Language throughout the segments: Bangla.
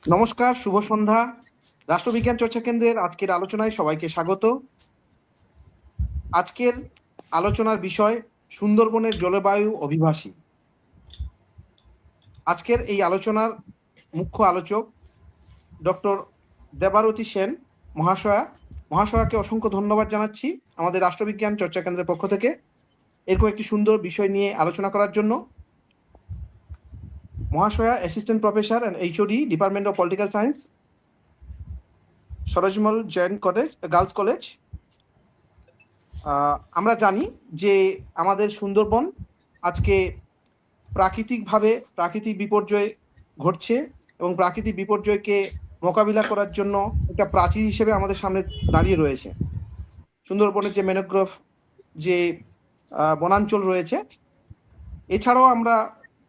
নমস্কার, শুভ সন্ধ্যা। রাষ্ট্রবিজ্ঞান চর্চা কেন্দ্রের আজকের আলোচনায় সবাইকে স্বাগত। আজকের আলোচনার বিষয় সুন্দরবনের জলবায়ু অভিবাসী। আজকের এই আলোচনার মুখ্য আলোচক ডক্টর দেবারতী সেন মহাশয়াকে অসংখ্য ধন্যবাদ জানাচ্ছি আমাদের রাষ্ট্রবিজ্ঞান চর্চা কেন্দ্রের পক্ষ থেকে এরকম একটি সুন্দর বিষয় নিয়ে আলোচনা করার জন্য। মহাশয়া assistant professor and HOD, department of political science, Sarojmal Jain college, girls college. আমরা জানি যে আমাদের সুন্দরবন আজকে প্রাকৃতিক বিপর্যয় ঘটছে এবং প্রাকৃতিক বিপর্যয়কে মোকাবিলা করার জন্য একটা প্রাচীর হিসেবে আমাদের সামনে দাঁড়িয়ে রয়েছে। সুন্দরবনের যে ম্যানগ্রোভ যে বনাঞ্চল রয়েছে, এছাড়াও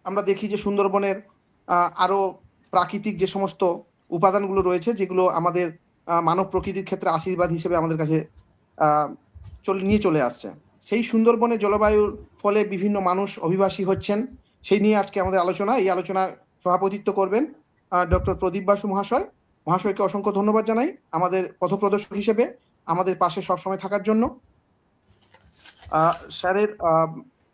আমরা দেখি যে সুন্দরবনের আরো প্রাকৃতিক যে সমস্ত উপাদানগুলো রয়েছে, যেগুলো আমাদের মানব প্রকৃতির ক্ষেত্রে আশীর্বাদ হিসেবে আমাদের কাছে নিয়ে চলে আসছে। সেই সুন্দরবনের জলবায়ুর ফলে বিভিন্ন মানুষ অভিবাসী হচ্ছেন, সেই নিয়ে আজকে আমাদের আলোচনা। এই আলোচনা সভাপতিত্ব করবেন ডক্টর প্রদীপ বাসু মহাশয়কে অসংখ্য ধন্যবাদ জানাই আমাদের পথপ্রদর্শক হিসেবে আমাদের পাশে সবসময় থাকার জন্য। স্যারের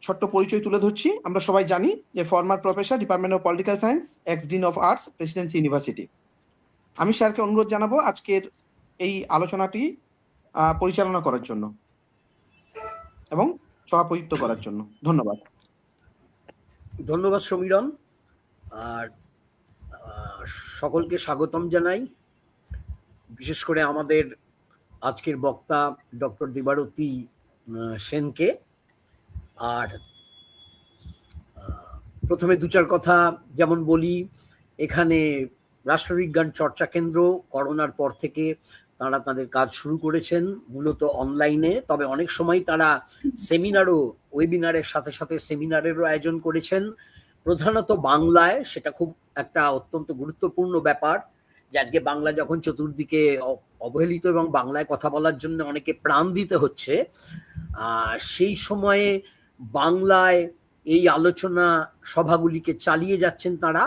ছোট্ট পরিচয় তুলে ধরছি। আমরা সবাই জানি যে former professor, department of political science, x dean of arts, Presidency university. আমি স্যারকে অনুরোধ জানাবো আজকের এই আলোচনাটি পরিচালনা করার জন্য এবং সভাপতিত্ব করার জন্য। ধন্যবাদ। ধন্যবাদ সমীরণ। আর সকলকে স্বাগতম জানাই, বিশেষ করে আমাদের আজকের বক্তা ডক্টর দেবারতী সেনকে। আর প্রথমে দু চার কথা যেমন বলি, এখানে রাষ্ট্রবিজ্ঞান চর্চা কেন্দ্র করোনার পর থেকে তারা তাদের কাজ শুরু করেছেন মূলত অনলাইনে, তবে অনেক সময় তারা ওয়েবিনারের সাথে সাথে সেমিনারেরও আয়োজন করেছেন, প্রধানত বাংলায়। সেটা খুব একটা অত্যন্ত গুরুত্বপূর্ণ ব্যাপার যে আজকে বাংলা যখন চতুর্দিকে অবহেলিত এবং বাংলায় কথা বলার জন্য অনেকে প্রাণ দিতে হচ্ছে, সেই সময়ে বাংলায় এই আলোচনা সভাগুলিকে চালিয়ে যাচ্ছেন তারা।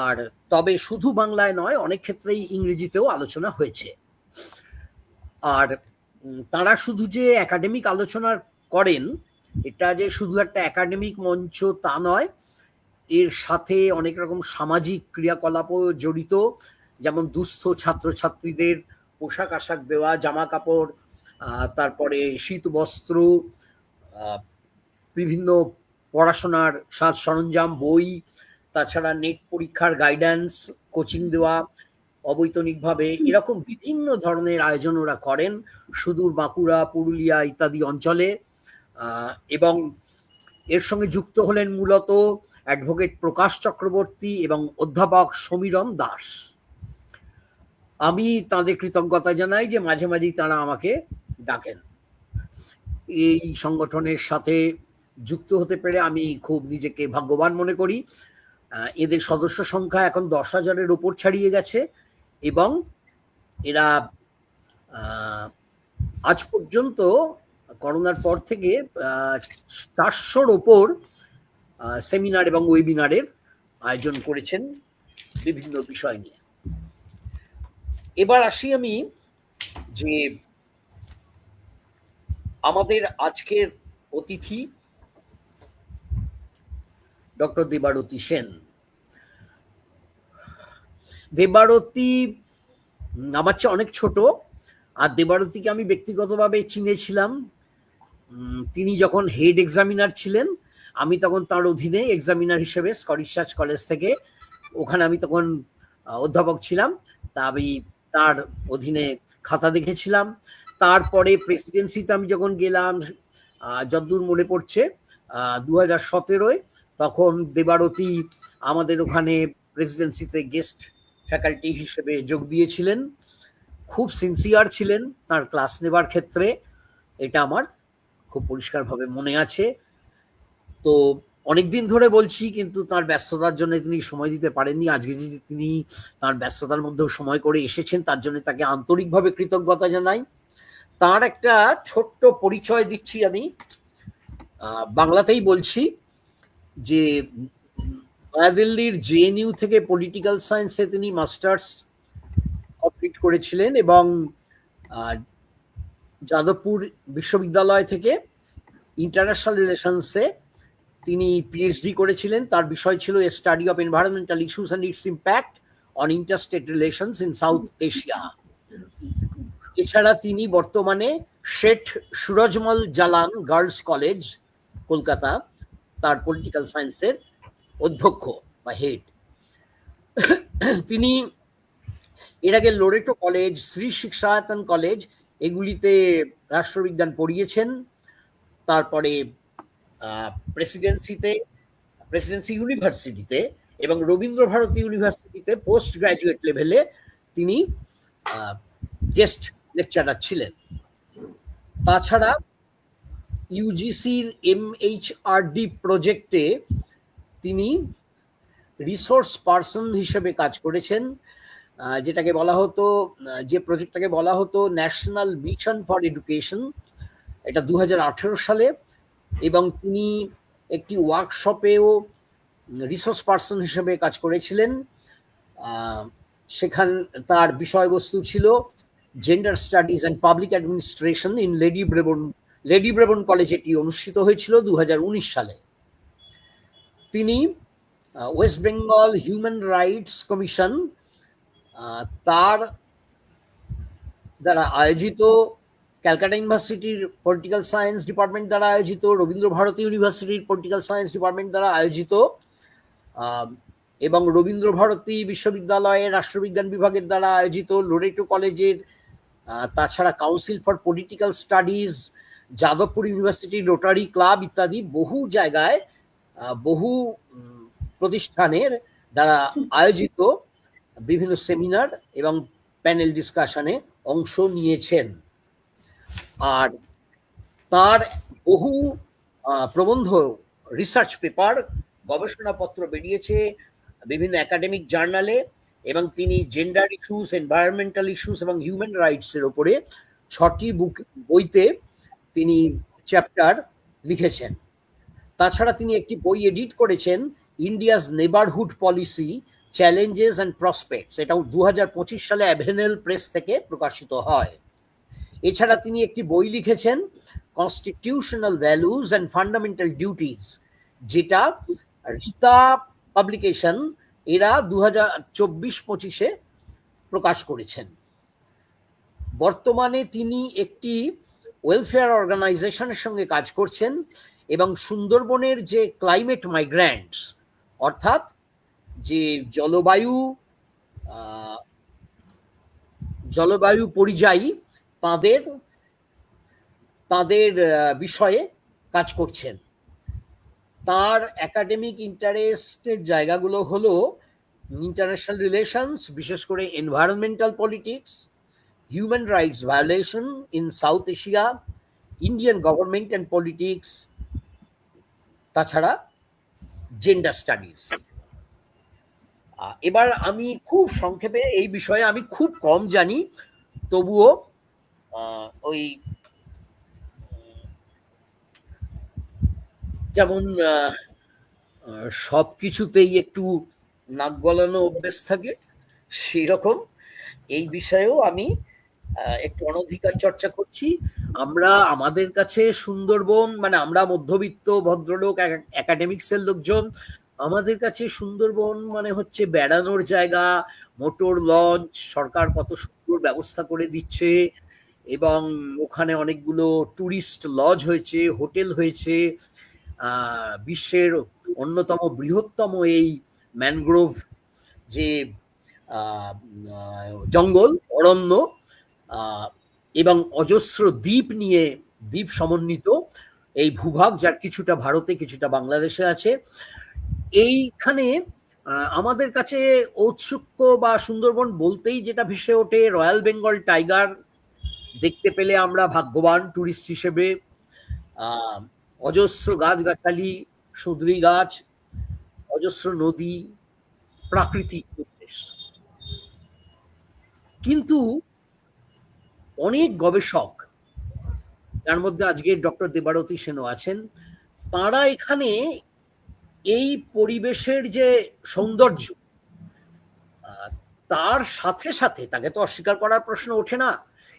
আর তবে শুধু বাংলায় নয়, অনেক ক্ষেত্রেই ইংরেজিতেও আলোচনা হয়েছে। আর তারা শুধু যে একাডেমিক আলোচনা করেন, এটা যে শুধু একটা একাডেমিক মঞ্চ তা নয়, এর সাথে অনেক রকম সামাজিক ক্রিয়াকলাপও জড়িত, যেমন দুস্থ ছাত্রছাত্রীদের পোশাক আশাক দেওয়া, জামা কাপড়, তারপরে শীত বস্ত্র, বিভিন্ন পড়াশোনার সাজ সরঞ্জাম, বই, তাছাড়া নেট পরীক্ষার গাইডেন্স, কোচিং দেওয়া অবৈতনিকভাবে, এরকম বিভিন্ন ধরনের আয়োজন ওরা করেন সুদূর বাঁকুড়া, পুরুলিয়া ইত্যাদি অঞ্চলে। এবং এর সঙ্গে যুক্ত হলেন মূলত অ্যাডভোকেট প্রকাশ চক্রবর্তী এবং অধ্যাপক সমীরণ দাস। আমি তাদের কৃতজ্ঞতা জানাই যে মাঝে মাঝেই তারা আমাকে ডাকেন। এই সংগঠনের সাথে যুক্ত হতে পেরে আমি খুব নিজেকে ভাগ্যবান মনে করি। এদের সদস্য সংখ্যা এখন 10,000-এর উপর ছাড়িয়ে গেছে এবং এরা আজ পর্যন্ত করোনার পর থেকে 400-র ওপর সেমিনার এবং ওয়েবিনারের আয়োজন করেছেন বিভিন্ন বিষয় নিয়ে। এবার আসি আমি যে আমাদের আজকের অতিথি ডক্টর দেবারতী সেন। দেবারতী আমার চেয়ে অনেক ছোট, আর দেবারতীকে আমি ব্যক্তিগতভাবে চিনেছিলাম তিনি যখন হেড এক্সামিনার ছিলেন। আমি তখন তার অধীনে এক্সামিনার হিসেবে স্কটিশ চার্চ কলেজ থেকে, ওখানে আমি তখন অধ্যাপক ছিলাম, তা আমি তার অধীনে খাতা দেখেছিলাম। তারপরে প্রেসিডেন্সিতে আমি যখন গেলাম, যতদূর মনে পড়ছে 2017-য়, তখন দেবারতী আমাদের ওখানে প্রেসিডেন্সিতে গেস্ট ফ্যাকাল্টি হিসেবে যোগ দিয়েছিলেন। খুব সিনসিয়ার ছিলেন তার ক্লাস নেবার ক্ষেত্রে, এটা আমার খুব পরিষ্কারভাবে মনে আছে। তো অনেকদিন ধরে বলছি, কিন্তু তার ব্যস্ততার জন্য তিনি সময় দিতে পারেননি। আজকে যে তিনি তার ব্যস্ততার মধ্যেও সময় করে এসেছেন, তার জন্য তাকে আন্তরিকভাবে কৃতজ্ঞতা জানাই। তার একটা ছোট্ট পরিচয় দিচ্ছি আমি, বাংলাতেই বলছি যে নয়াদিল্লির জেএনইউ থেকে পলিটিক্যাল সায়েন্সে তিনি মাস্টার্স কমপ্লিট করেছিলেন এবং যাদবপুর বিশ্ববিদ্যালয় থেকে ইন্টারন্যাশনাল রিলেশনসে তিনি পিএইচডি করেছিলেন। তার বিষয় ছিল a study of environmental issues and it's impact on interstate relations in south Asia. এছাড়া তিনি বর্তমানে শেঠ সুরজমল জালান গার্লস কলেজ কলকাতা তার পলিটিক্যাল সায়েন্সের অধ্যক্ষ বা হেড। তিনি এর আগে Loreto college, Shri Shikshayatan college এগুলিতে রাষ্ট্রবিজ্ঞান পড়িয়েছেন। তারপরে প্রেসিডেন্সি ইউনিভার্সিটিতে এবং রবীন্দ্র ভারতী ইউনিভার্সিটিতে পোস্ট গ্রাজুয়েট লেভেলে তিনি গেস্ট লেকচারার ছিলেন। তাছাড়া ইউজিসির MHRD প্রজেক্টে তিনি রিসোর্স পার্সন হিসেবে কাজ করেছেন, যেটাকে বলা হতো, যে প্রজেক্টটাকে বলা হতো ন্যাশনাল মিশন ফর এডুকেশন। এটা 2018 সালে, এবং তিনি একটি ওয়ার্কশপেও রিসোর্স পার্সন হিসেবে কাজ করেছিলেন। সেখান তার বিষয়বস্তু ছিল gender studies and public administration in lady Brabourne college. এটি অনুষ্ঠিত হয়েছিল 2019 সালে। তিনি West Bengal human rights commission তার দ্বারা আয়োজিত, ক্যালকাটা ইউনিভার্সিটির পলিটিক্যাল সায়েন্স ডিপার্টমেন্ট দ্বারা আয়োজিত, রবীন্দ্র ভারতী ইউনিভার্সিটির পলিটিক্যাল সায়েন্স ডিপার্টমেন্ট দ্বারা আয়োজিত এবং রবীন্দ্র ভারতী বিশ্ববিদ্যালয়ের রাষ্ট্রবিজ্ঞান বিভাগের দ্বারা আয়োজিত, লোরেটো কলেজের, তাছাড়া council for political studies, Jadavpur university rotary club ইত্যাদি বহু জায়গায়, বহু প্রতিষ্ঠানের দ্বারা আয়োজিত বিভিন্ন সেমিনার এবং প্যানেল ডিসকাশনে অংশ নিয়েছেন। আর তার বহু প্রবন্ধ, রিসার্চ পেপার, গবেষণাপত্র বেরিয়েছে বিভিন্ন একাডেমিক জার্নালে, এবং তিনি জেন্ডার ইস্যুস, এনভায়রনমেন্টাল ইস্যুস এবং হিউম্যান রাইটসের ওপরে 6টি বইতে তিনি চ্যাপ্টার লিখেছেন। তাছাড়া তিনি একটি বই এডিট করেছেন, India's neighbourhood policy challenges and prospects. এটাও 2025 সালে অ্যাভেনেল প্রেস থেকে প্রকাশিত হয়। এছাড়া তিনি একটি বই লিখেছেন, constitutional values and fundamental duties, যেটা রীতা পাবলিকেশন এরা 2024-25-এ প্রকাশ করেছেন। বর্তমানে তিনি একটি ওয়েলফেয়ার অর্গানাইজেশনের সঙ্গে কাজ করছেন এবং সুন্দরবনের যে ক্লাইমেট মাইগ্র্যান্টস, অর্থাৎ যে জলবায়ু পরিযায়ী, তাদের বিষয়ে কাজ করছেন। তার একাডেমিক ইন্টারেস্টের জায়গাগুলো হলো ইন্টারন্যাশনাল রিলেশনস, বিশেষ করে environmental politics, human rights violation in south Asia, Indian government and politics, তাছাড়া জেন্ডার স্টাডিজ। এবার আমি খুব সংক্ষেপে, এই বিষয়ে আমি খুব কম জানি, তবুও ওই যেমন সব কিছুতেই একটু নাক গলানো অভ্যেস থাকে, সেই রকম এই বিষয়েও আমি একটু অনধিকার চর্চা করছি। আমাদের কাছে সুন্দরবন, মানে আমরা মধ্যবিত্ত ভদ্রলোক, একাডেমিক্সের লোকজন, আমাদের কাছে সুন্দরবন মানে হচ্ছে বেড়ানোর জায়গা, মোটর লঞ্চ সরকার কত সুন্দর ব্যবস্থা করে দিচ্ছে, এবং ওখানে অনেকগুলো টুরিস্ট লজ হয়েছে, হোটেল হয়েছে, বিশ্বের অন্যতম বৃহত্তম এই ম্যানগ্রোভ যে জঙ্গল, অরণ্য, এবং অজস্র দ্বীপ সমন্বিত এই ভূভাগ, যার কিছুটা ভারতে কিছুটা বাংলাদেশে আছে। এইখানে আমাদের কাছে ঔৎসুক্য বা সুন্দরবন বলতেই যেটা ভেসে ওঠে, রয়্যাল বেঙ্গল টাইগার দেখতে পেলে আমরা ভাগ্যবান টুরিস্ট হিসেবে। অজস্র গাছগাছালি, সুঁদরি গাছ, অজস্র নদী, প্রাকৃতিক পরিবেশ। কিন্তু অনেক গবেষক, যার মধ্যে আজকে ডক্টর দেবারতী সেনও আছেন, তাঁরা এখানে এই পরিবেশের যে সৌন্দর্য, তার সাথে সাথে, তাকে তো অস্বীকার করার প্রশ্ন ওঠে না,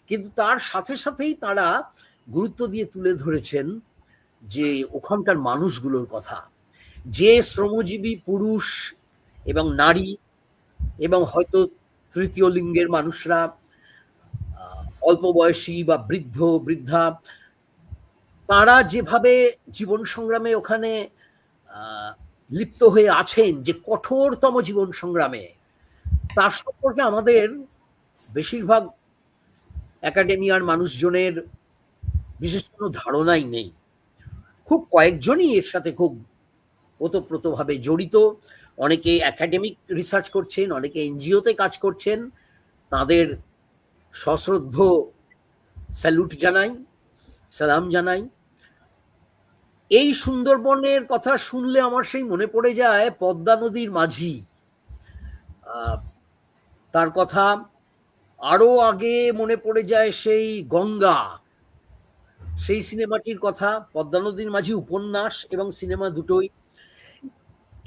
কিন্তু তার সাথে সাথেই তারা গুরুত্ব দিয়ে তুলে ধরেছেন যে ওখানকার মানুষগুলোর কথা, যে শ্রমজীবী পুরুষ এবং নারী এবং হয়তো তৃতীয় লিঙ্গের মানুষরা, অল্প বয়সী বা বৃদ্ধ বৃদ্ধা, তারা যেভাবে জীবন সংগ্রামে ওখানে লিপ্ত হয়ে আছেন, যে কঠোরতম জীবন সংগ্রামে, তার সম্পর্কে আমাদের বেশিরভাগ একাডেমিয়ার মানুষজনের বিশেষ কোনো ধারণাই নেই। খুব কয়েকজনই এর সাথে খুব ওতপ্রোতভাবে জড়িত। অনেকে একাডেমিক রিসার্চ করছেন, অনেকে এনজিওতে কাজ করছেন। তাদের সশ্রদ্ধ স্যালুট জানাই, সালাম জানাই। এই সুন্দরবনের কথা শুনলে আমার সেই মনে পড়ে যায় পদ্মা নদীর মাঝি, তার কথা। আরো আগে মনে পড়ে যায় সেই গঙ্গা, সেই সিনেমাটির কথা। পদ্মা নদীর মাঝি উপন্যাস এবং সিনেমা দুটোই।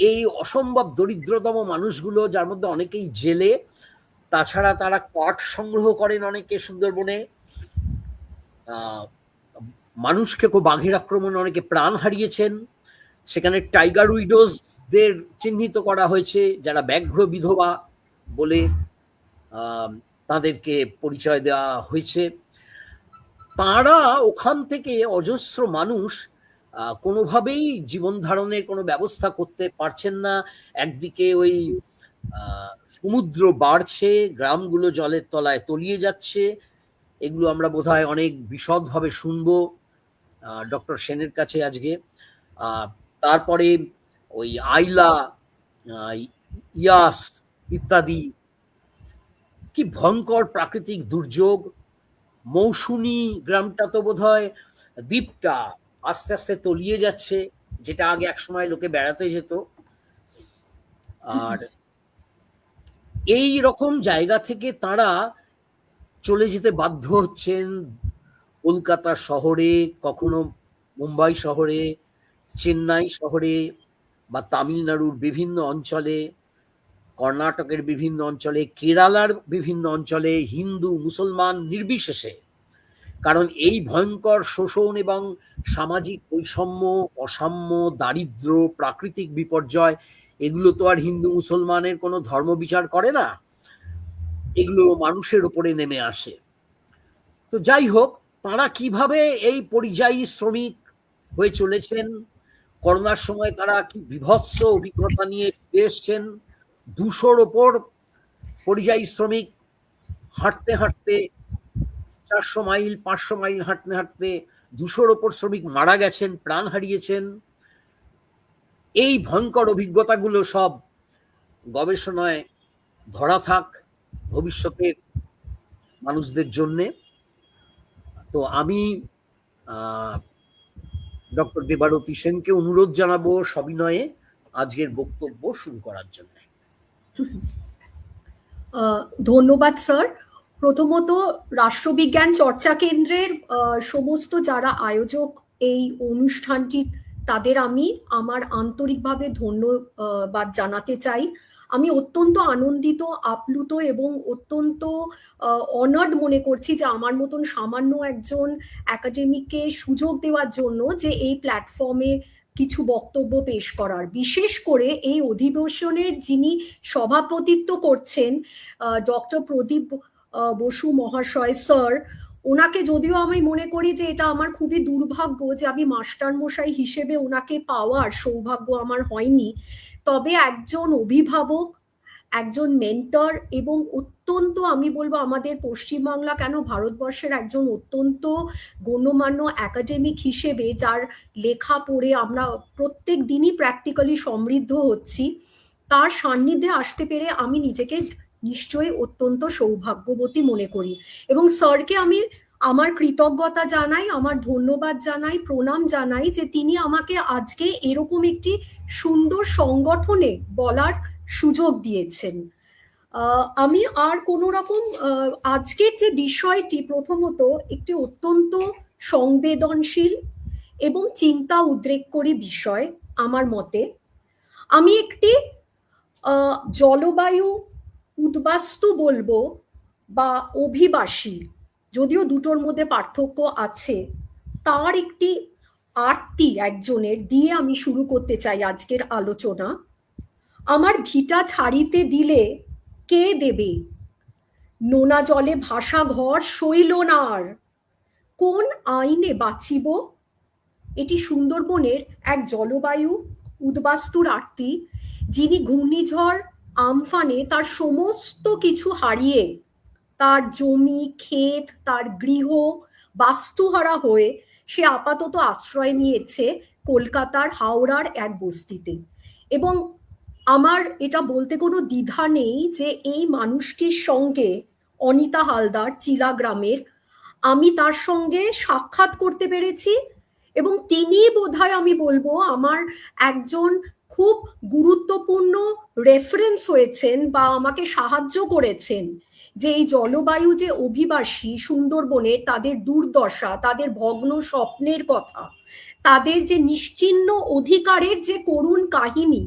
এই অসম্ভব দরিদ্রতম মানুষগুলো, যার মধ্যে অনেকেই জেলে, তাছাড়া তারা কাঠ সংগ্রহ করেন অনেকে সুন্দরবনে, মানুষকে বাঘের আক্রমণে অনেকে প্রাণ হারিয়েছেন। সেখানে টাইগার উইডোজদের চিহ্নিত করা হয়েছে, যারা ব্যাঘ্র বিধবা বলে তাদেরকে পরিচয় দেওয়া হয়েছে। তারা ওখান থেকে অজস্র মানুষ কোনোভাবেই জীবন ধারণের কোনো ব্যবস্থা করতে পারছেন না। একদিকে ওই সমুদ্র বাড়ছে, গ্রামগুলো জলের তলায় তলিয়ে যাচ্ছে। এগুলো আমরা বোধহয় অনেক বিশদভাবে শুনবো ডক্টর সেনের কাছে আজকে। তারপরে ওই আইলা, ইয়াস ইত্যাদি, কি ভয়ঙ্কর প্রাকৃতিক দুর্যোগ। মৌসুমী গ্রামটা তো বোধহয়, দ্বীপটা আস্তে আস্তে তলিয়ে যাচ্ছে, যেটা আগে একসময় লোকে বেড়াতে যেত। আর এই রকম জায়গা থেকে তারা চলে যেতে বাধ্য হচ্ছেন কলকাতা শহরে, কখনো মুম্বাই শহরে, চেন্নাই শহরে, বা তামিলনাড়ুর বিভিন্ন অঞ্চলে, কর্ণাটকের বিভিন্ন অঞ্চলে, কেরালার বিভিন্ন অঞ্চলে, হিন্দু মুসলমান নির্বিশেষে। কারণ এই ভয়ঙ্কর শোষণ এবং সামাজিক বৈষম্য, অসাম্য, দারিদ্র্য, প্রাকৃতিক বিপর্যয়, এগুলো তো আর হিন্দু মুসলমানের কোনো ধর্ম বিচার করে না, এগুলো মানুষের উপরে নেমে আসে। তো যাই হোক, তারা কিভাবে এই পরিযায়ী শ্রমিক হয়ে চলেছেন, করোনার সময় তারা কি বিভৎস অভিজ্ঞতা নিয়ে ফিরে এসছেন। 200-র ওপর পরিযায়ী শ্রমিক হাঁটতে হাঁটতে, 400 মাইল 500 মাইল হাঁটতে হাঁটতে 200-র ওপর শ্রমিক মারা গেছেন, প্রাণ হারিয়েছেন। এই ভয়ঙ্কর অভিজ্ঞতাগুলো সব গবেষণায় ধরা থাক ভবিষ্যতের মানুষদের জন্যে। তো আমি ডক্টর দেবারতী সেনকে অনুরোধ জানাবো সবিনয়ে আজকের বক্তব্য শুরু করার জন্য। ধন্যবাদ স্যার। প্রথমত রাষ্ট্রবিজ্ঞান চর্চা কেন্দ্রের সমস্ত যারা আয়োজক এই অনুষ্ঠানটি, তাদের আমি আমার আন্তরিকভাবে ধন্যবাদ জানাতে চাই। আমি অত্যন্ত আনন্দিত, আপ্লুত এবং অত্যন্ত অনার্ড মনে করছি যে আমার মতন সামান্য একজন একাডেমিককে সুযোগ দেওয়ার জন্য যে এই প্ল্যাটফর্মে কিছু বক্তব্য পেশ করার। বিশেষ করে এই অধিবেশনের যিনি সভাপতিত্ব করছেন, ডক্টর প্রদীপ বসু মহাশয় স্যার, ওনাকে যদিও আমি মনে করি যে এটা আমার খুবই দুর্ভাগ্য যে আমি মাস্টার মশাই হিসেবে ওনাকে পাওয়ার সৌভাগ্য আমার হয়নি, তবে একজন অভিভাবক, একজন মেন্টর এবং অত্যন্ত, আমি বলবো আমাদের পশ্চিমবাংলা কেন ভারতবর্ষের একজন অত্যন্ত গণ্যমান্য একাডেমিক হিসেবে, যার লেখা পড়ে আমরা প্রত্যেক দিনই প্র্যাকটিক্যালি সমৃদ্ধ হচ্ছি, তার সান্নিধ্যে আসতে পেরে আমি নিজেকে নিশ্চয়ই অত্যন্ত সৌভাগ্যবতী মনে করি। এবং স্যারকে আমি আমার কৃতজ্ঞতা জানাই, আমার ধন্যবাদ জানাই, প্রণাম জানাই যে তিনি আমাকে আজকে এরকম একটি সুন্দর সংগঠনে বলার সুযোগ দিয়েছেন। আমি আর কোনো রকম, আজকের যে বিষয়টি প্রথমত একটি অত্যন্ত সংবেদনশীল এবং চিন্তা উদ্রেককারী বিষয় আমার মতে। আমি একটি জলবায়ু উদ্বাস্তু বলবো বা অভিবাসী, যদিও দুটোর মধ্যে পার্থক্য আছে, তার একটি আরতি একজনের দিয়ে আমি শুরু করতে চাই আজকের আলোচনা। আমার ভিটা ছাড়িতে দিলে কে দেবে, নোনা জলে ভাসা ঘর সইল না আর, কোন আইনে বাঁচিব। এটি সুন্দরবনের এক জলবায়ু উদ্বাস্তুর আরতি, যিনি ঘূর্ণিঝড় আমফানে তার সমস্ত কিছু হারিয়ে, তার জমি ক্ষেত তার গৃহ বাস্তুহারা হয়ে সে আপাতত আশ্রয় নিয়েছে কলকাতার হাওড়ার এক বস্তিতে। এবং আমার এটা বলতে কোনো দ্বিধা নেই যে এই মানুষটির সঙ্গে, অনিতা হালদার চিলা গ্রামের, আমি তার সঙ্গে সাক্ষাৎ করতে পেরেছি এবং তিনি বোধহয় আমি বলবো আমার একজন খুব গুরুত্বপূর্ণ রেফারেন্স হয়েছেন বা আমাকে সাহায্য করেছেন যে এই জলবায়ু যে অভিবাসী সুন্দরবনের তাদের দুর্দশা, তাদের ভগ্ন স্বপ্নের কথা, তাদের যে নিশ্চিহ্ন অধিকারের যে করুণ কাহিনী,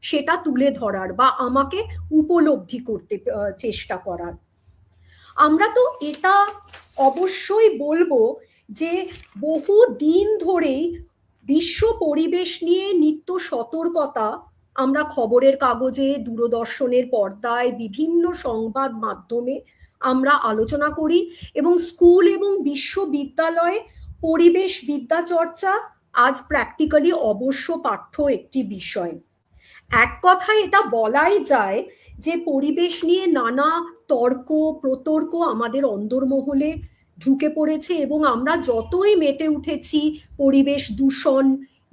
সেটা তুলে ধরার বা আমাকে উপলব্ধি করতে চেষ্টা করার। আমরা তো এটা অবশ্যই বলবো যে বহু দিন ধরেই বিশ্ব পরিবেশ নিয়ে নিত্য সতর্কতা আমরা খবরের কাগজে, দূরদর্শনের পর্দায়, বিভিন্ন সংবাদ মাধ্যমে আমরা আলোচনা করি এবং স্কুল এবং বিশ্ববিদ্যালয়ে পরিবেশ বিদ্যা চর্চা আজ প্র্যাকটিক্যালি অবশ্য পাঠ্য একটি বিষয়। এক কথায় এটা বলাই যায় যে পরিবেশ নিয়ে নানা তর্ক প্রতর্ক আমাদের অন্দরমহলে ঢুকে পড়েছে এবং আমরা যতই মেতে উঠেছি পরিবেশ দূষণ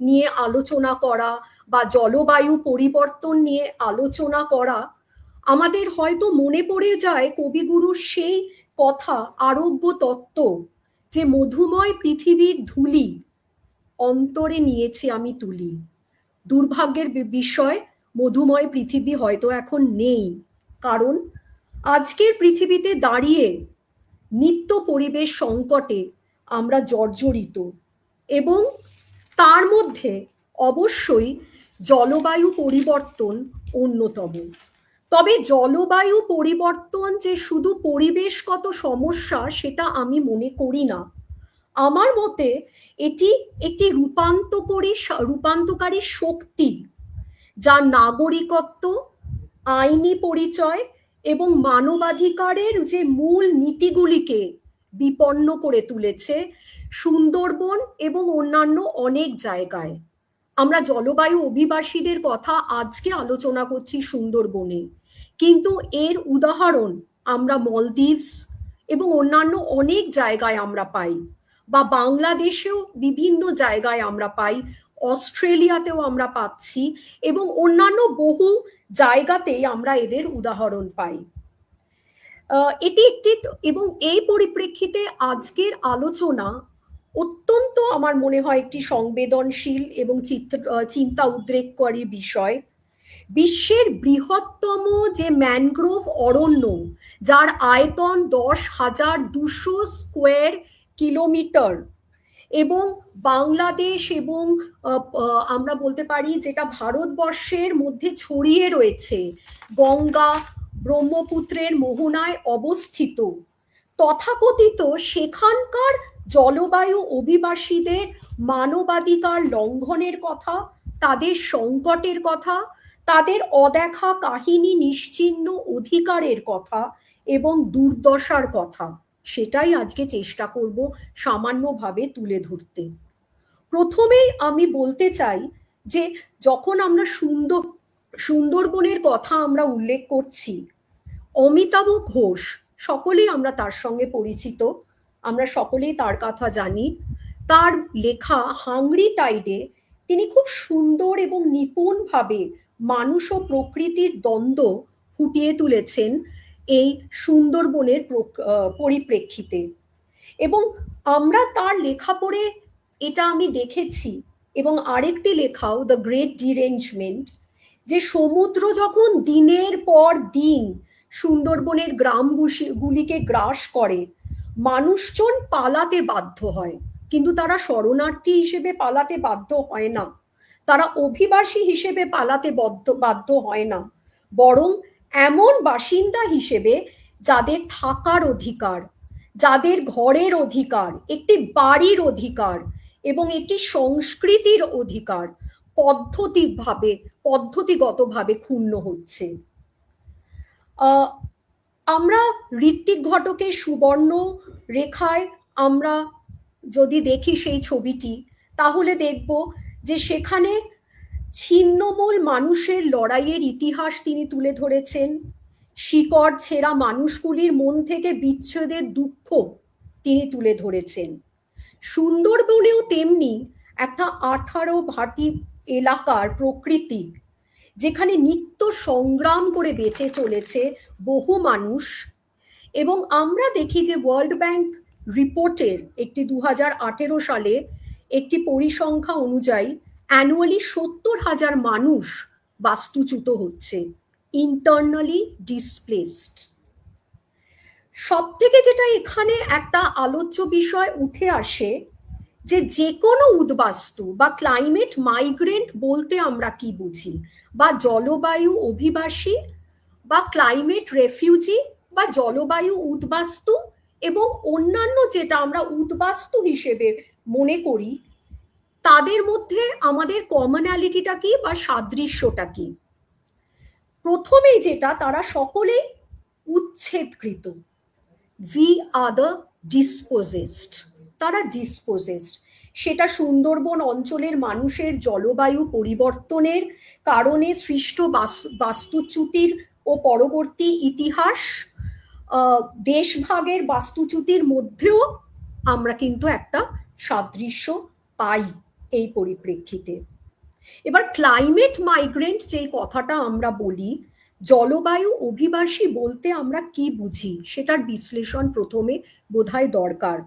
নিয়ে আলোচনা করা বা জলবায়ু পরিবর্তন নিয়ে আলোচনা করা, আমাদের হয়তো মনে পড়ে যায় কবিগুরুর সেই কথা, আরোগ্য তত্ত্ব, যে মধুময় পৃথিবীর ধুলি অন্তরে নিয়েছি আমি তুলি। দুর্ভাগ্যের বিষয়, মধুময় পৃথিবী হয়তো এখন নেই, কারণ আজকের পৃথিবীতে দাঁড়িয়ে নিত্য পরিবেশ সংকটে আমরা জর্জরিত এবং তার মধ্যে অবশ্যই জলবায়ু পরিবর্তন অন্যতম। তবে জলবায়ু পরিবর্তন যে শুধু পরিবেশগত সমস্যা সেটা আমি মনে করি না। আমার মতে এটি একটি রূপান্তকারী শক্তি, যা নাগরিকত্ব, আইনি পরিচয় এবং মানবাধিকারের যে মূল নীতিগুলিকে বিপন্ন করে তুলেছে সুন্দরবন এবং অন্যান্য অনেক জায়গায়। আমরা জলবায়ু অভিবাসীদের কথা আজকে আলোচনা করছি সুন্দরবনে, কিন্তু এর উদাহরণ আমরা মলদ্বীপস এবং অন্যান্য অনেক জায়গায় আমরা পাই, বা বাংলাদেশেও বিভিন্ন জায়গায় আমরা পাই, অস্ট্রেলিয়াতেও আমরা পাচ্ছি এবং অন্যান্য বহু জায়গাতেই আমরা এদের উদাহরণ পাই। এটি একটি, এবং এই পরিপ্রেক্ষিতে আজকের আলোচনা অত্যন্ত আমার মনে হয় একটি সংবেদনশীল এবং চিন্তা উদ্রেককারী বিষয়। বিশ্বের বৃহত্তম যে ম্যানগ্রোভ অরণ্য, যার আয়তন 10,200 স্কোয়ার কিলোমিটার এবং বাংলাদেশ এবং আমরা বলতে পারি যেটা ভারতবর্ষের মধ্যে ছড়িয়ে রয়েছে, গঙ্গা ব্রহ্মপুত্রের মোহনায় অবস্থিত, তথাকথিত সেখানকার জলবায়ু অভিবাসীদের মানবাধিকার লঙ্ঘনের কথা, তাদের সংকটের কথা, তাদের অদেখা কাহিনী, নিশ্চিহ্ন অধিকারের কথা এবং দুর্দশার কথা, সেটাই আজকে চেষ্টা করব সামান্যভাবে তুলে ধরতে। প্রথমেই আমি বলতে চাই যে যখন আমরা সুন্দরবনের কথা আমরা উল্লেখ করছি, অমিতাভ ঘোষ, সকলেই আমরা তার সঙ্গে পরিচিত, আমরা সকলেই তার কথা জানি। তার লেখা হাংরি টাইডে তিনি খুব সুন্দর এবং নিপুণভাবে মানুষ ও প্রকৃতির দ্বন্দ্ব ফুটিয়ে তুলেছেন এই সুন্দরবনের পরিপ্রেক্ষিতে। এবং আমরা তার লেখা পড়ে এটা আমি দেখেছি, এবং আরেকটি লেখাও, দ্য গ্রেট ডিরেঞ্জমেন্ট, যে সমুদ্র যখন দিনের পর দিন সুন্দরবনের গ্রামগুলিকে গ্রাস করে, মানুষজন পালাতে বাধ্য হয়, কিন্তু তারা শরণার্থী হিসেবে পালাতে বাধ্য হয় না, তারা অভিবাসী হিসেবে পালাতে বাধ্য হয় না, বরং এমন বাসিন্দা হিসেবে যাদের থাকার অধিকার, যাদের ঘরের অধিকার, একটি বাড়ির অধিকার এবং একটি সংস্কৃতির অধিকার পদ্ধতিগতভাবে ক্ষুণ্ণ হচ্ছে। আমরা ঋত্বিক ঘটকের সুবর্ণ রেখায় আমরা যদি দেখি সেই ছবিটি, তাহলে দেখব যে সেখানে ছিন্নমূল মানুষের লড়াইয়ের ইতিহাস তিনি তুলে ধরেছেন। শিকড় ছেঁড়া মানুষগুলির মন থেকে বিচ্ছেদের দুঃখ তিনি তুলে ধরেছেন। সুন্দরবনেও তেমনি একটা 18 ভাটি এলাকার প্রকৃতি, যেখানে নিত্য সংগ্রাম করে বেঁচে চলেছে বহু মানুষ। এবং আমরা দেখি যে ওয়ার্ল্ড ব্যাংক রিপোর্টের একটি 2018 সালে একটি পরিসংখ্যা অনুযায়ী অ্যানুয়ালি 70,000 মানুষ বাস্তুচ্যুত হচ্ছে, ইন্টারনালি ডিসপ্লেসড। সব থেকে যেটা এখানে একটা আলোচ্য বিষয় উঠে আসে, যে কোনো উদ্বাস্তু বা ক্লাইমেট মাইগ্রেন্ট বলতে আমরা কি বুঝি, বা জলবায়ু অভিবাসী বা ক্লাইমেট রেফিউজি বা জলবায়ু উদ্বাস্তু, এবং অন্যান্য যেটা আমরা উদ্বাস্তু হিসেবে মনে করি, তাদের মধ্যে আমাদের কমনালিটিটা কি বা সাদৃশ্যটা কি? প্রথমেই যেটা, তারা সকলেই উচ্ছেদকৃত। উই আর দ্য ডিসপোজেসড, তারা ডিসপোজেসড। সেটা সুন্দরবন অঞ্চলের মানুষের জলবায়ু পরিবর্তনের কারণে সৃষ্ট বাস্তুচ্যুতির ও পরবর্তী ইতিহাস, দেশভাগের বাস্তুচ্যুতির মধ্যেও আমরা কিন্তু একটা সাদৃশ্য পাই এই পরিপ্রেক্ষিতে। এবার ক্লাইমেট মাইগ্রেন্ট যেই কথাটা আমরা বলি, জলবায়ু অভিবাসী বলতে আমরা কি বুঝি সেটার বিশ্লেষণ প্রথমে বোধহয় দরকার।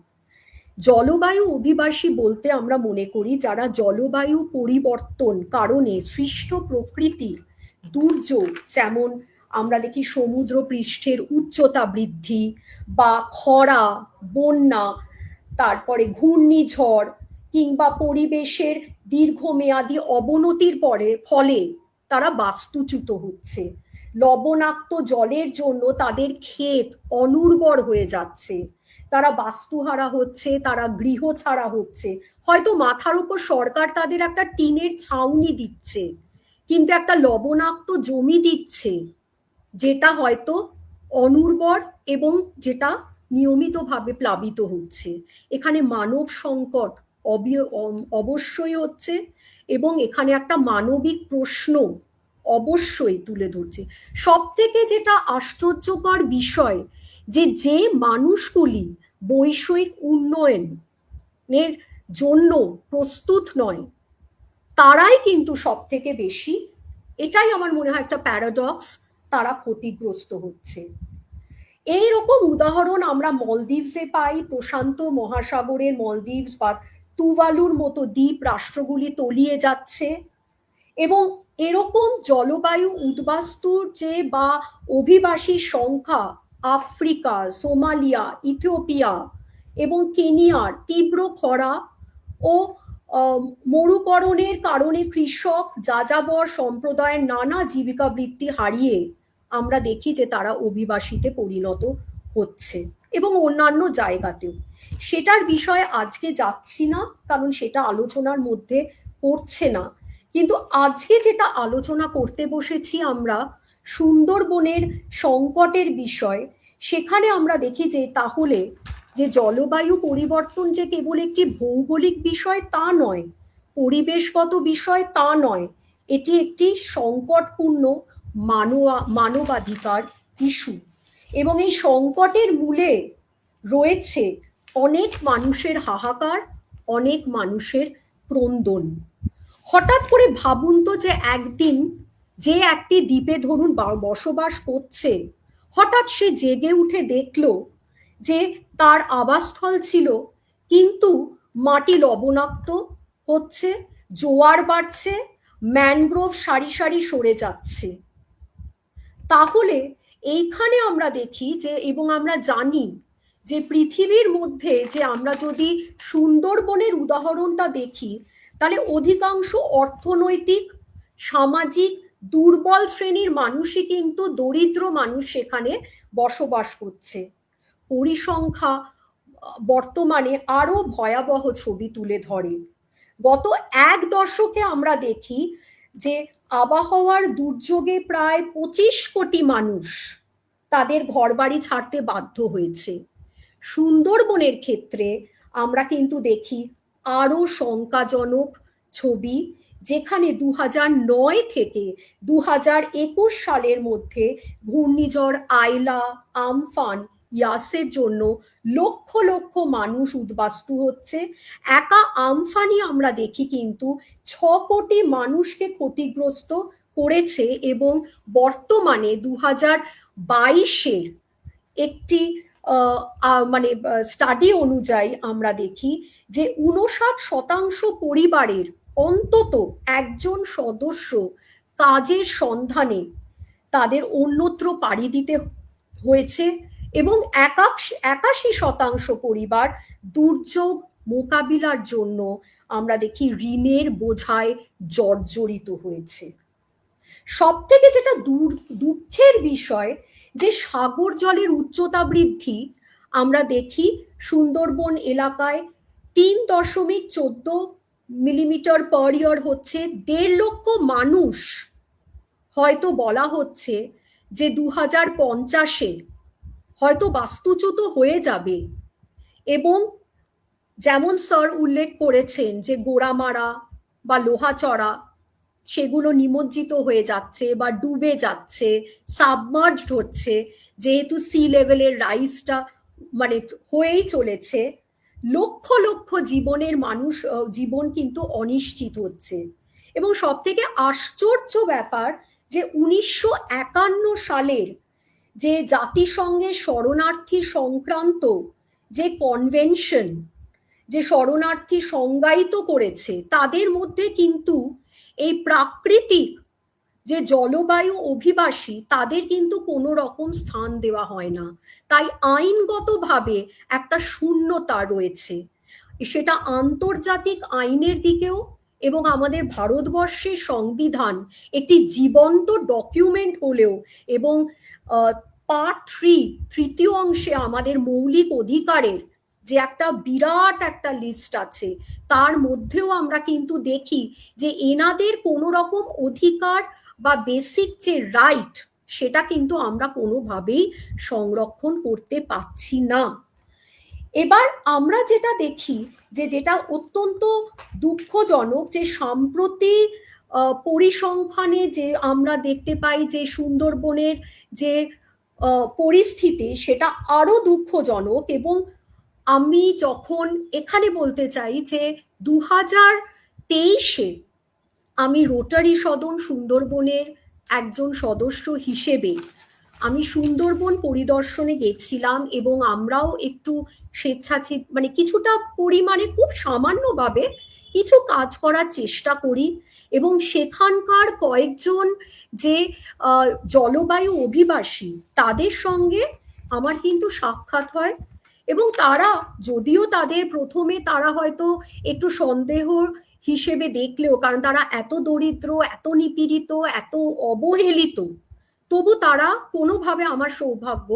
জলবায়ু অভিবাসী বলতে আমরা মনে করি যারা জলবায়ু পরিবর্তন কারণে সৃষ্ট প্রকৃতির দুর্যোগ, যেমন আমরা দেখি সমুদ্র পৃষ্ঠের উচ্চতা বৃদ্ধি বা খরা, বন্যা, তারপরে ঘূর্ণিঝড় কিংবা পরিবেশের দীর্ঘমেয়াদী অবনতির ফলে তারা বাস্তুচ্যুত হচ্ছে। লবণাক্ত জলের জন্য তাদের ক্ষেত অনুর্বর হয়ে যাচ্ছে, তারা বাস্তুহারা হচ্ছে, তারা গৃহ ছাড়া হচ্ছে। হয়তো মাথার উপর সরকার তাদের একটা টিনের ছাউনি দিচ্ছে, কিন্তু একটা লবণাক্ত জমি দিচ্ছে যেটা হয়তো অনুর্বর এবং যেটা নিয়মিতভাবে প্লাবিত হচ্ছে। এখানে মানব সংকট অবশ্যই হচ্ছে, এবং এখানে একটা মানবিক প্রশ্ন অবশ্যই তুলে ধরছে। সব থেকে যেটা আশ্চর্যকর বিষয়, যে মানুষগুলি বৈষয়িক উন্নয়নের জন্য প্রস্তুত নয়, তারাই কিন্তু সব থেকে বেশি, এটাই আমার মনে হয় একটা প্যারাডক্স, তারা ক্ষতিগ্রস্ত হচ্ছে। এইরকম উদাহরণ আমরা মলদ্বীপসে পাই। প্রশান্ত মহাসাগরের মলদ্বীপস বা তুভালুর মতো দ্বীপ রাষ্ট্রগুলি তলিয়ে যাচ্ছে, এবং এরকম জলবায়ু উদ্বাস্তুর যে বা অভিবাসীর সংখ্যা আফ্রিকা, সোমালিয়া, ইথিওপিয়া এবং কেনিয়ার তীব্র খরা ও মরুকরণের কারণে কৃষক যাযাবর সম্প্রদায়ের নানা জীবিকা বৃত্তি হারিয়ে আমরা দেখি যে তারা অভিবাসীতে পরিণত হচ্ছে, এবং অন্যান্য জায়গাতেও। সেটার বিষয়ে আজকে যাচ্ছি না, কারণ সেটা আলোচনার মধ্যে পড়ছে না। কিন্তু আজকে যেটা আলোচনা করতে বসেছি আমরা সুন্দরবনের সংকটের বিষয়, সেখানে আমরা দেখি যে তাহলে যে জলবায়ু পরিবর্তন যে কেবল একটি ভৌগোলিক বিষয় তা নয়, পরিবেশগত বিষয় তা নয়, এটি একটি সংকটপূর্ণ মানবাধিকার ইস্যু। এবং এই সংকটের মূলে রয়েছে অনেক মানুষের হাহাকার, অনেক মানুষের ক্রন্দন। হঠাৎ করে ভাবুন তো, যে একদিন যে একটি দ্বীপে ধরুন বসবাস করছে, হঠাৎ সে জেগে উঠে দেখলো যে তার আবাসস্থল ছিল, কিন্তু মাটি লবণাক্ত হচ্ছে, জোয়ার বাড়ছে, ম্যানগ্রোভ সারি সারি সরে যাচ্ছে। তাহলে এইখানে আমরা দেখি যে, এবং আমরা জানি যে পৃথিবীর মধ্যে, যে আমরা যদি সুন্দরবনের উদাহরণটা দেখি, তাহলে অধিকাংশ অর্থনৈতিক সামাজিক দুর্বল শ্রেণীর মানুষই কিন্তু দরিদ্র মানুষ সেখানে বসবাস করছে। পরিসংখ্যা বর্তমানে আরো ভয়াবহ ছবি তুলে ধরে। গত এক দশকে আমরা দেখি যে আবহাওয়ার দুর্যোগে প্রায় 25 কোটি মানুষ তাদের ঘরবাড়ি ছাড়তে বাধ্য হয়েছে। সুন্দরবনের ক্ষেত্রে আমরা কিন্তু দেখি আরো শঙ্কাজনক ছবি, যেখানে 2009 থেকে 2021 সালের মধ্যে ঘূর্ণিঝড় আইলা, আমফান, ইয়াসের জন্য লক্ষ লক্ষ মানুষ উদ্বাস্তু হচ্ছে। একা আমফানই আমরা দেখি কিন্তু 6 কোটি মানুষকে ক্ষতিগ্রস্ত করেছে, এবং বর্তমানে 2022-এর একটি মানে স্টাডি অনুযায়ী আমরা দেখি যে 59% পরিবারের অন্তত একজন সদস্য কাজের সন্ধানে তাদের অন্যত্র পাড়ি দিতে হয়েছে, এবং 81% পরিবার দুর্যোগ মোকাবিলার জন্য আমরা দেখি ঋণের বোঝায় জর্জরিত হয়েছে। সব থেকে যেটা দুঃখের বিষয় যে সাগর জলের উচ্চতা বৃদ্ধি আমরা দেখি সুন্দরবন এলাকায় 3.14 মিলিমিটার পার ইয়ার হচ্ছে। 1.5 লক্ষ মানুষ হয়তো বলা হচ্ছে যে 2050-এ হয়তো বাস্তুচ্যুত হয়ে যাবে, এবং যেমন স্যার উল্লেখ করেছেন যে গোড়ামারা বা লোহাচড়া সেগুলো নিমজ্জিত হয়ে যাচ্ছে বা ডুবে যাচ্ছে, সাবমার্জড হচ্ছে, যেহেতু সি লেভেলের রাইজটা মানে হয়েই চলেছে। লক্ষ লক্ষ জীবন কিন্তু অনিশ্চিত হচ্ছে। এবং সব থেকে আশ্চর্য ব্যাপার যে 1951 সালের যে জাতিসংঘের শরণার্থী সংক্রান্ত যে কনভেনশন, যে শরণার্থী সংজ্ঞায়িত করেছে, তাদের মধ্যে কিন্তু এই প্রাকৃতিক যে জলবায়ু অভিবাসী তাদের কিন্তু কোনো রকম স্থান দেওয়া হয় না। তাই আইনগতভাবে একটা শূন্যতা রয়েছে, সেটা আন্তর্জাতিক আইনের দিকেও, এবং আমাদের ভারতবর্ষের সংবিধান একটি জীবন্ত ডকুমেন্ট হলেও, এবং পার্ট 3 তৃতীয় অংশে আমাদের মৌলিক অধিকারের যে একটা বিরাট একটা লিস্ট আছে, তার মধ্যেও আমরা কিন্তু দেখি যে এনাদের কোনো রকম অধিকার বা বেসিক যে রাইট সেটা কিন্তু আমরা কোনোভাবেই সংরক্ষণ করতে পারছি না। এবার আমরা যেটা দেখি যে যেটা অত্যন্ত দুঃখজনক, যে সম্প্রতি পরিসংখ্যানে যে আমরা দেখতে পাই যে সুন্দরবনের যে পরিস্থিতি সেটা আরো দুঃখজনক। এবং আমি যখন এখানে বলতে চাই যে 2023-এ আমি রোটারি সদন সুন্দরবনের একজন সদস্য হিসেবে আমি সুন্দরবন পরিদর্শনে গেছিলাম, এবং আমরাও একটু স্বেচ্ছাসেবী মানে কিছুটা পরিমাণে খুব সামান্যভাবে কিছু কাজ করার চেষ্টা করি, এবং সেখানকার কয়েকজন যে জলবায়ু অভিবাসী তাদের সঙ্গে আমার কিন্তু সাক্ষাৎ হয়। এবং তারা যদিও তাদের প্রথমে তারা হয়তো একটু সন্দেহ হিসেবে দেখলেও, কারণ তারা এত দরিদ্র, এত নিপীড়িত, এত অবহেলিত, তবু তারা কোনোভাবে, আমার সৌভাগ্য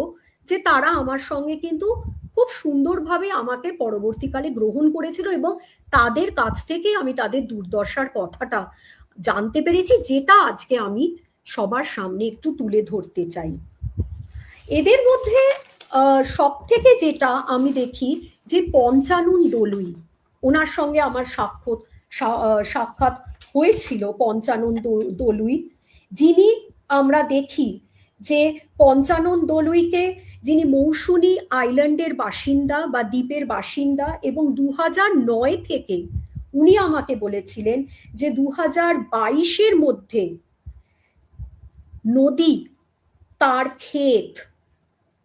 যে তারা আমার সঙ্গে কিন্তু খুব সুন্দরভাবে আমাকে পরবর্তীকালে গ্রহণ করেছিল, এবং তাদের কাছ থেকে আমি তাদের দুর্দশার কথাটা জানতে পেরেছি, যেটা আজকে আমি সবার সামনে একটু তুলে ধরতে চাই। এদের মধ্যে সব থেকে যেটা আমি দেখি যে পঞ্চানন দলুই, ওনার সঙ্গে আমার সাক্ষাৎ হয়েছিল। পঞ্চানন দলুই, যিনি আমরা দেখি যে পঞ্চানন দলুইকে, যিনি মৌসুনী আইল্যান্ডের বাসিন্দা বা দ্বীপের বাসিন্দা, এবং 2009 থেকে উনি আমাকে বলেছিলেন যে 2022-এর মধ্যে নদী তার ক্ষেত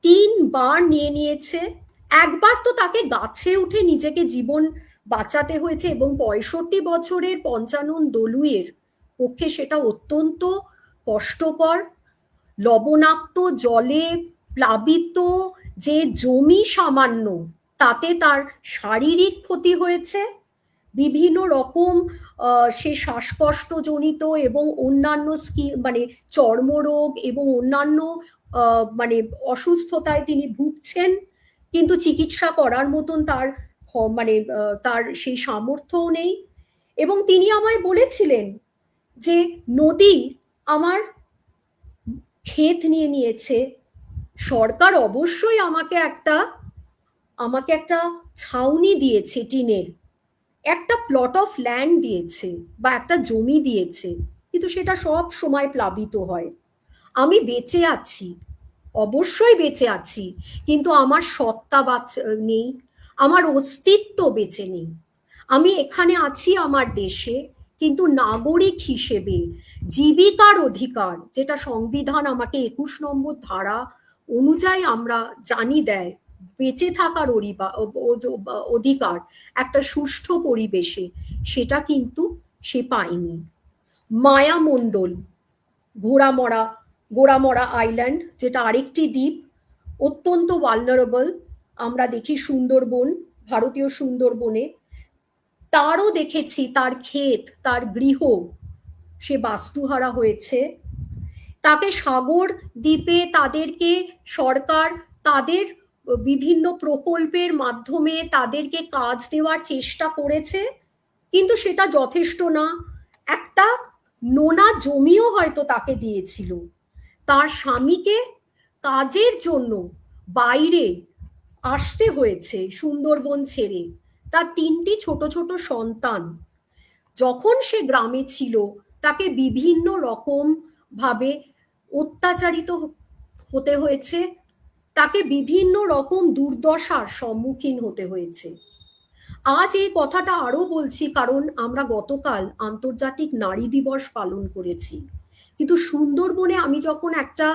3 বার নিয়ে নিয়েছে। একবার তো তাকে গাছে উঠে নিজেকে জীবন বাঁচাতে হয়েছে, এবং 65 বছরের পঞ্চানন দলুইয়ের পক্ষে সেটা অত্যন্ত কষ্টকর। লবণাক্ত জলে প্লাবিত যে জমি সামান্য, তাতে তার শারীরিক ক্ষতি হয়েছে, বিভিন্ন রকম সে শ্বাসকষ্টজনিত এবং অন্যান্য মানে চর্মরোগ এবং অন্যান্য মানে অসুস্থতায় তিনি ভুগছেন, কিন্তু চিকিৎসা করার মতন তার মানে তার সেই সামর্থ্যও নেই। এবং তিনি আমায় বলেছিলেন যে নদী আমার ক্ষেত নিয়ে নিয়েছে, সরকার অবশ্যই আমাকে একটা ছাউনি দিয়েছে, টিনের একটা প্লট অফ ল্যান্ড দিয়েছে বা একটা জমি দিয়েছে, কিন্তু সেটা সব সময় প্লাবিত হয়। আমি বেঁচে আছি, অবশ্যই বেঁচে আছি, কিন্তু আমার সত্তা নেই, আমার অস্তিত্ব বেঁচে নেই। আমি এখানে আছি আমার দেশে, কিন্তু নাগরিক হিসেবে জীবিকার অধিকার, যেটা সংবিধান আমাকে 21 নম্বর ধারা অনুযায়ী আমরা জানি দেয়, বেঁচে থাকার অধিকার একটা সুষ্ঠু পরিবেশে, সেটা কিন্তু সে পায়নি। মায়ামণ্ডল, ঘোড়ামরা গোড়ামরা আইল্যান্ড, যেটা আরেকটি দ্বীপ, অত্যন্ত ভালনারেবল। আমরা দেখি সুন্দরবন, ভারতীয় সুন্দরবনে তারও দেখেছি তার ক্ষেত, তার গৃহ সে বাস্তুহারা হয়েছে। তাকে সাগর দ্বীপে তাদেরকে সরকার তাদের বিভিন্ন প্রকল্পের মাধ্যমে তাদেরকে কাজ দেওয়ার চেষ্টা করেছে, কিন্তু সেটা যথেষ্ট না। একটা নোনা জমিও হয়তো তাকে দিয়েছিল। তার স্বামীকে কাজের জন্য বাইরে আসতে হয়েছে সুন্দরবন ছেড়ে। তার 3টি ছোট ছোট সন্তান, যখন সে গ্রামে ছিল তাকে বিভিন্ন রকম ভাবে অত্যাচারিত হতে হয়েছে, তাকে বিভিন্ন রকম দুর্দশার সম্মুখীন হতে হয়েছে। আজ এই কথাটা আরো বলছি কারণ আমরা গতকাল আন্তর্জাতিক নারী দিবস পালন করেছি, কিন্তু সুন্দরবনে আমি যখন একটা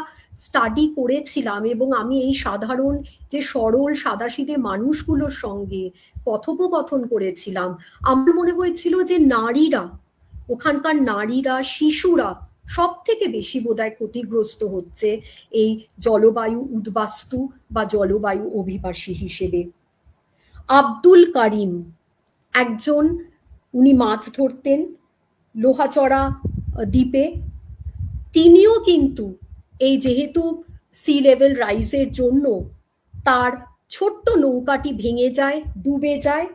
স্টাডি করেছিলাম এবং আমি এই সাধারণ যে সরল সাদাসিধে মানুষগুলোর সঙ্গে কথোপকথন করেছিলাম, আমার মনে হয়েছিল যে নারীরা, ওখানকার নারীরা, শিশুরা সব থেকে বেশি বোধহয় ক্ষতিগ্রস্ত হচ্ছে এই জলবায়ু উদ্বাস্তু বা জলবায়ু অভিবাসী হিসেবে। আব্দুল কারিম একজন, উনি মাছ ধরতেন লোহাচড়া দ্বীপে। তিনিও কিন্তু এই যেহেতু সি লেভেল রাইজের জন্য তার ছোট্ট নৌকাটি ভেঙে যায়, ডুবে যায়,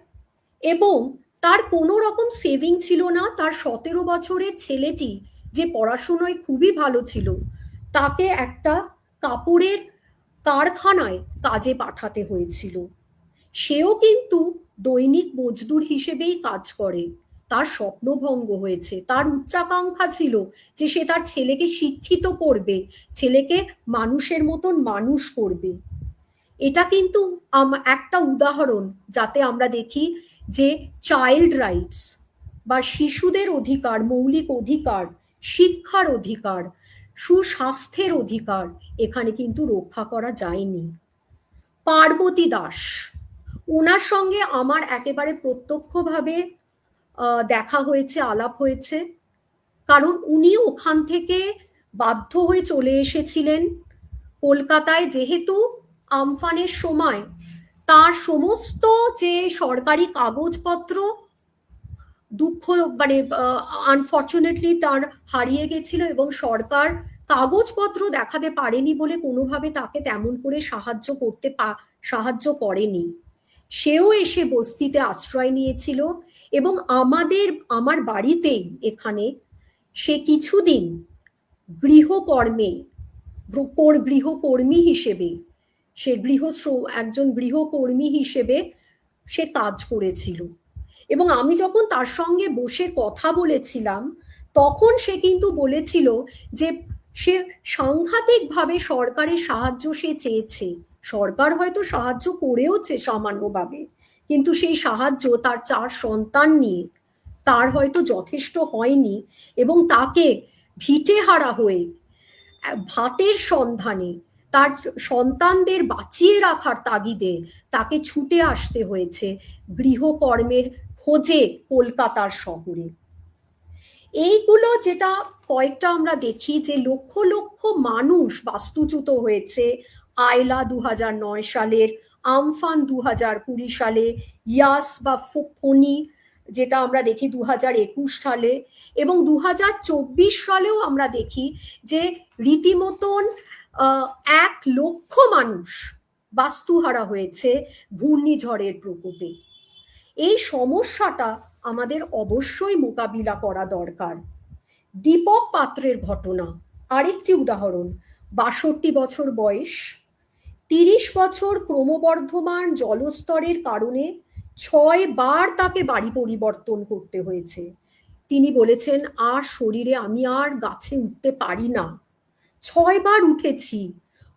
এবং তার কোনো রকম সেভিং ছিল না। তার 17 বছরের ছেলেটি, যে পড়াশোনায় খুবই ভালো ছিল, তাকে একটা কাপড়ের কারখানায় কাজে পাঠাতে হয়েছিল। সেও কিন্তু দৈনিক মজদুর হিসেবেই কাজ করে। তার স্বপ্নভঙ্গ হয়েছে। তার উচ্চাকাঙ্ক্ষা ছিল যে সে তার ছেলেকে শিক্ষিত করবে, ছেলেকে মানুষের মতন মানুষ করবে। এটা কিন্তু একটা উদাহরণ, যাতে আমরা দেখি যে চাইল্ড রাইটস বা শিশুদের অধিকার, মৌলিক অধিকার, শিক্ষার অধিকার, সুস্বাস্থ্যের অধিকার এখানে কিন্তু রক্ষা করা যায়নি। পার্বতী দাস, ওনার সঙ্গে আমার একেবারে প্রত্যক্ষভাবে দেখা হয়েছে, আলাপ হয়েছে, কারণ উনি ওখান থেকে বাধ্য হয়ে চলে এসেছিলেন কলকাতায়, যেহেতু আমফানের সময় তার সমস্ত যে সরকারি কাগজপত্র দুঃখ মানে আনফর্চুনেটলি তার হারিয়ে গেছিল, এবং সরকার কাগজপত্র দেখাতে পারেনি বলে কোনোভাবে তাকে তেমন করে সাহায্য করেনি। সেও এসে বস্তিতে আশ্রয় নিয়েছিল, এবং আমার বাড়িতেই এখানে সে কিছুদিন গৃহকর্মী হিসেবে, সে একজন গৃহকর্মী হিসেবে সে কাজ করেছিল। এবং আমি যখন তার সঙ্গে বসে কথা বলেছিলাম, তখন সে কিন্তু বলেছিল যে সে সাংঘাতিকভাবে সরকারের সাহায্য সে চেয়েছে। সরকার হয়তো সাহায্য করেওছে সামান্যভাবে, কিন্তু সেই সাহায্য তার 4 সন্তান নিয়ে তার হয়তো যথেষ্ট হয়নি, এবং তাকে ভিটেহারা হয়ে ভাতের সন্ধানে, তার সন্তানদের বাঁচিয়ে রাখার তাগিদে তাকে ছুটে আসতে হয়েছে গৃহকর্মের খোঁজে কলকাতার শহরে। এইগুলো যেটা কয়েকটা আমরা দেখি যে লক্ষ লক্ষ মানুষ বাস্তুচ্যুত হয়েছে। আয়লা 2009 সালের, আমফান 2020 সালে, ইয়াস বা ফণী যেটা আমরা দেখি 2021 সালে, এবং 2024 সালেও আমরা দেখি যে রীতিমতন 1 লক্ষ মানুষ বাস্তুহারা হয়েছে ঘূর্ণিঝড়ের প্রকোপে। এই সমস্যাটা আমাদের অবশ্যই মোকাবিলা করা দরকার। দীপক পাত্রের ঘটনা আরেকটি উদাহরণ। 62 বছর বয়স, 30 বছর ক্রমবর্ধমান জলস্তরের কারণে 6 বার তাকে বাড়ি পরিবর্তন করতে হয়েছে। তিনি বলেছেন, আর শরীরে আমি আর গাছে উঠতে পারি না। 6 বার উঠেছি,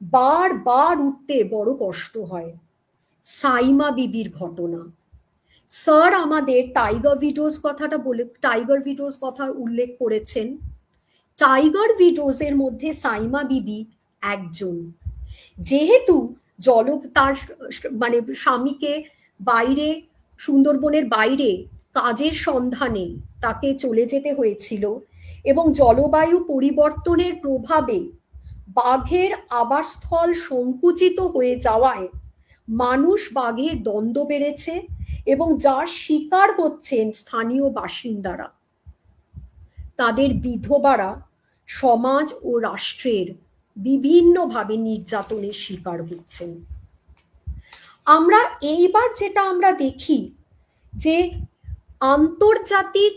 বারবার উঠতে বড় কষ্ট হয়। সাইমা বিবির ঘটনা, স্যার আমাদের টাইগার উইডোজ কথা উল্লেখ করেছেন। টাইগার উইডোজের মধ্যে সাইমা বিবি একজন। যেহেতু তার মানে স্বামীকে বাইরে, সুন্দরবনের বাইরে কাজের সন্ধানে তাকে চলে যেতে হয়েছিল, এবং জলবায়ু পরিবর্তনের প্রভাবে বাঘের আবাসস্থল সংকুচিত হয়ে যাওয়ায় মানুষ বাঘের দ্বন্দ্ব বেড়েছে, এবং যার শিকার হচ্ছেন স্থানীয় বাসিন্দারা, তাদের বিধবারা সমাজ ও রাষ্ট্রের বিভিন্নভাবে নির্যাতনের শিকার হচ্ছেন। আমরা এইবার যেটা আমরা দেখি যে আন্তর্জাতিক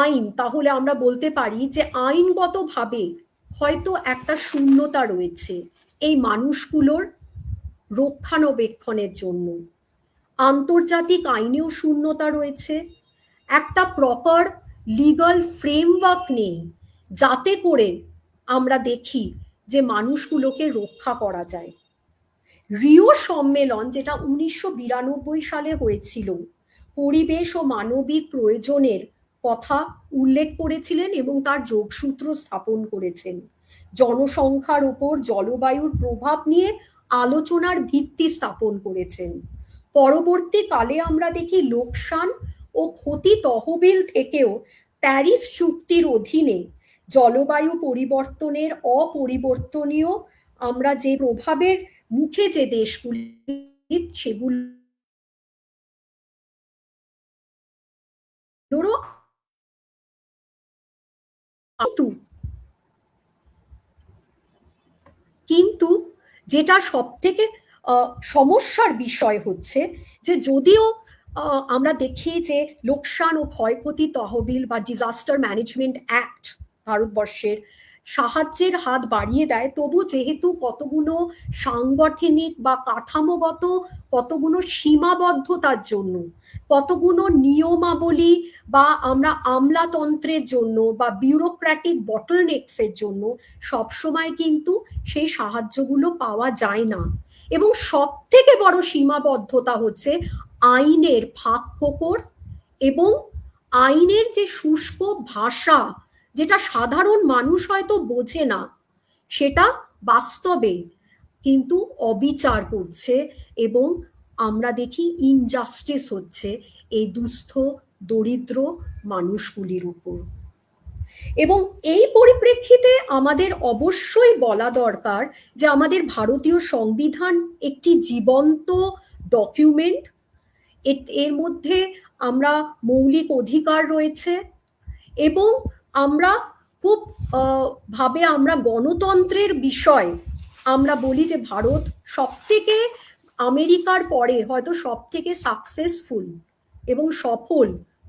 আইন, তাহলে আমরা বলতে পারি যে আইনগতভাবে হয়তো একটা শূন্যতা রয়েছে এই মানুষগুলোর রক্ষণাবেক্ষণের জন্য। আন্তর্জাতিক আইনেও শূন্যতা রয়েছে, একটা প্রপার লিগাল ফ্রেমওয়ার্ক নেই যাতে করে আমরা দেখি যে মানুষগুলোকে রক্ষা করা যায়। রিও সম্মেলন, যেটা 1992 সালে হয়েছিল, পরিবেশ ও মানবিক প্রয়োজনের কথা উল্লেখ করেছিলেন এবং তার যোগসূত্র স্থাপন করেছেন। জনসংখ্যার উপর জলবায়ুর প্রভাব নিয়ে আলোচনার ভিত্তি স্থাপন করেছেন। পরবর্তীকালে আমরা দেখি লোকসান ও ক্ষতি তহবিল থেকেও প্যারিস চুক্তির অধীনে জলবায়ু পরিবর্তনের অপরিবর্তনীয় আমরা যে প্রভাবের মুখে যে দেশগুলি, সেগুলো কিন্তু যেটা সব থেকে সমস্যার বিষয় হচ্ছে যে যদিও আমরা দেখি যে লোকসান ও ক্ষয়ক্ষতি তহবিল বা ডিজাস্টার ম্যানেজমেন্ট অ্যাক্ট ভারতবর্ষের সাহায্যের হাত বাড়িয়ে দেয়, তবু যেহেতু কতগুলো সাংগঠনিক বা কাঠামোগত কতগুলো সীমাবদ্ধতার জন্য, কতগুলো নিয়মাবলী বা আমরা আমলাতন্ত্রের জন্য বা বিউরোক্র্যাটিক বটলনেকসের জন্য সবসময় কিন্তু সেই সাহায্যগুলো পাওয়া যায় না। এবং সব থেকে বড় সীমাবদ্ধতা হচ্ছে আইনের ফাঁক ফোকর এবং আইনের যে শুষ্ক ভাষা, যেটা সাধারণ মানুষ হয়তো বোঝে না, সেটা বাস্তবে কিন্তু অবিচার করছে, এবং আমরা দেখি ইনজাস্টিস হচ্ছে এই দুস্থ দরিদ্র মানুষগুলির উপর। এবং এই পরিপ্রেক্ষিতে আমাদের অবশ্যই বলা দরকার যে আমাদের ভারতীয় সংবিধান একটি জীবন্ত ডকুমেন্ট। এর মধ্যে আমরা মৌলিক অধিকার রয়েছে, এবং আমরা খুব ভাবে আমরা গণতন্ত্রের বিষয় আমরা বলি যে ভারত সব থেকে আমেরিকার পরে হয়তো সব থেকে সাকসেসফুল এবং সফল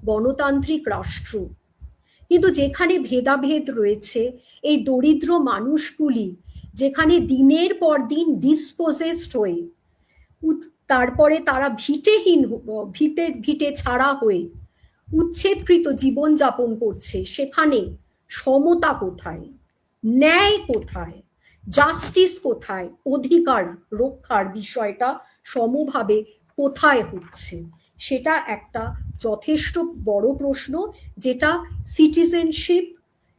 গণতান্ত্রিক রাষ্ট্র। কিন্তু যেখানে ভেদাভেদ রয়েছে, এই দরিদ্র মানুষগুলি যেখানে দিনের পর দিন ডিসপোজেসড হয়ে, তারপরে তারা ভিটে ছাড়া হয়ে উচ্ছেদকৃত জীবনযাপন করছে, সেখানে সমতা কোথায়, ন্যায় কোথায়, জাস্টিস কোথায়, অধিকার রক্ষার বিষয়টা সমভাবে কোথায় হচ্ছে, সেটা একটা যথেষ্ট বড় প্রশ্ন, যেটা সিটিজেনশিপ,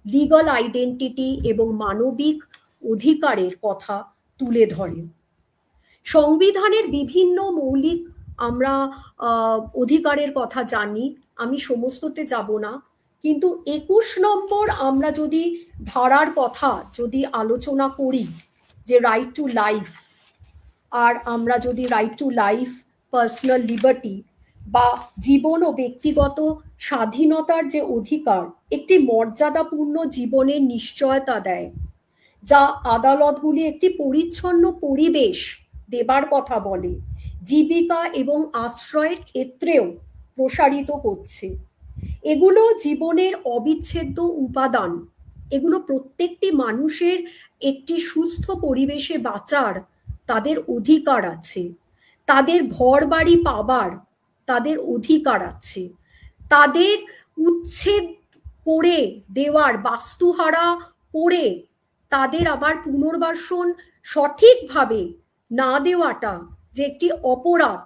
লিগাল আইডেন্টিটি এবং মানবিক অধিকারের কথা তুলে ধরে। সংবিধানের বিভিন্ন মৌলিক আমরা অধিকারের কথা জানি, আমি সমস্ততে যাব না, কিন্তু 21 নম্বর আমরা যদি ধারার কথা যদি আলোচনা করি, যে রাইট টু লাইফ, আর আমরা যদি right to life, personal liberty, বা জীবন ও ব্যক্তিগত স্বাধীনতার যে অধিকার একটি মর্যাদাপূর্ণ জীবনের নিশ্চয়তা দেয়, যা আদালতগুলি একটি পরিচ্ছন্ন পরিবেশ দেবার কথা বলে, জীবিকা এবং আশ্রয়ের ক্ষেত্রেও প্রসারিত করছে। এগুলো জীবনের অবিচ্ছেদ্য উপাদান। এগুলো প্রত্যেকটি মানুষের একটি সুস্থ পরিবেশে বাঁচার তাদের অধিকার আছে, তাদের ঘর বাড়ি পাবার তাদের অধিকার আছে, তাদের উচ্ছেদ করে দেওয়ার, বাস্তুহারা করে তাদের আবার পুনর্বাসন সঠিকভাবে না দেওয়াটা যে একটি অপরাধ,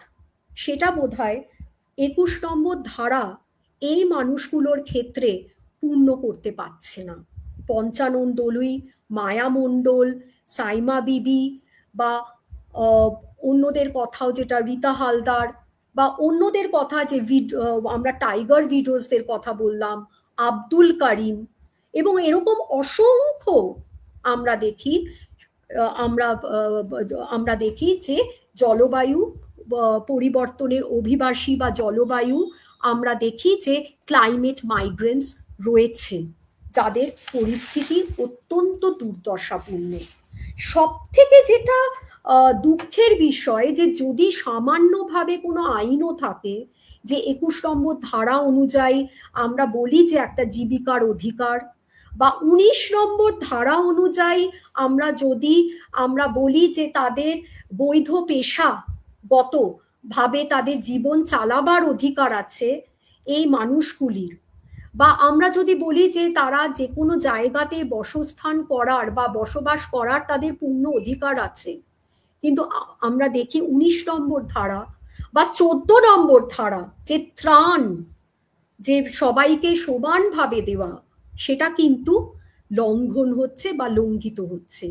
সেটা বোধহয় ২১ নম্বর ধারা এই মানুষগুলোর ক্ষেত্রে পূর্ণ করতে পারছে না। পঞ্চানন দলুই, মায়া মণ্ডল, সাইমা বিবি বা অন্যদের কথাও যেটা রীতা হালদার, বা অন্যদের কথা যে আমরা টাইগার ভিডিওসদের কথা বললাম, আব্দুল কারিম, এবং এরকম অসংখ্য আমরা দেখি আমরা দেখি যে জলবায়ু পরিবর্তনের অভিবাসী বা জলবায়ু, আমরা দেখি যে ক্লাইমেট মাইগ্রেন্টস রয়েছে, যাদের পরিস্থিতি অত্যন্ত দুর্দশাপূর্ণ। সব থেকে যেটা দুঃখের বিষয় যে যদি সামান্যভাবে কোনো আইনও থাকে, যে ২১ নম্বর ধারা অনুযায়ী আমরা বলি যে একটা জীবিকার অধিকার, বা ১৯ নম্বর ধারা অনুযায়ী আমরা বলি যে তাদের বৈধ পেশাগত ভাবে তাদের জীবন চালাবার অধিকার আছে এই মানুষগুলির, বা আমরা যদি বলি যে তারা যে কোনো জায়গাতে বসস্থান করার বা বসবাস করার তাদের পূর্ণ অধিকার আছে, কিন্তু আমরা দেখি ১৯ নম্বর ধারা বা ১৪ নম্বর ধারা, যে ত্রাণ, যে সবাইকে সমানভাবে দেওয়া, সেটা কিন্তু লঙ্ঘন হচ্ছে বা লঙ্ঘিত হচ্ছে।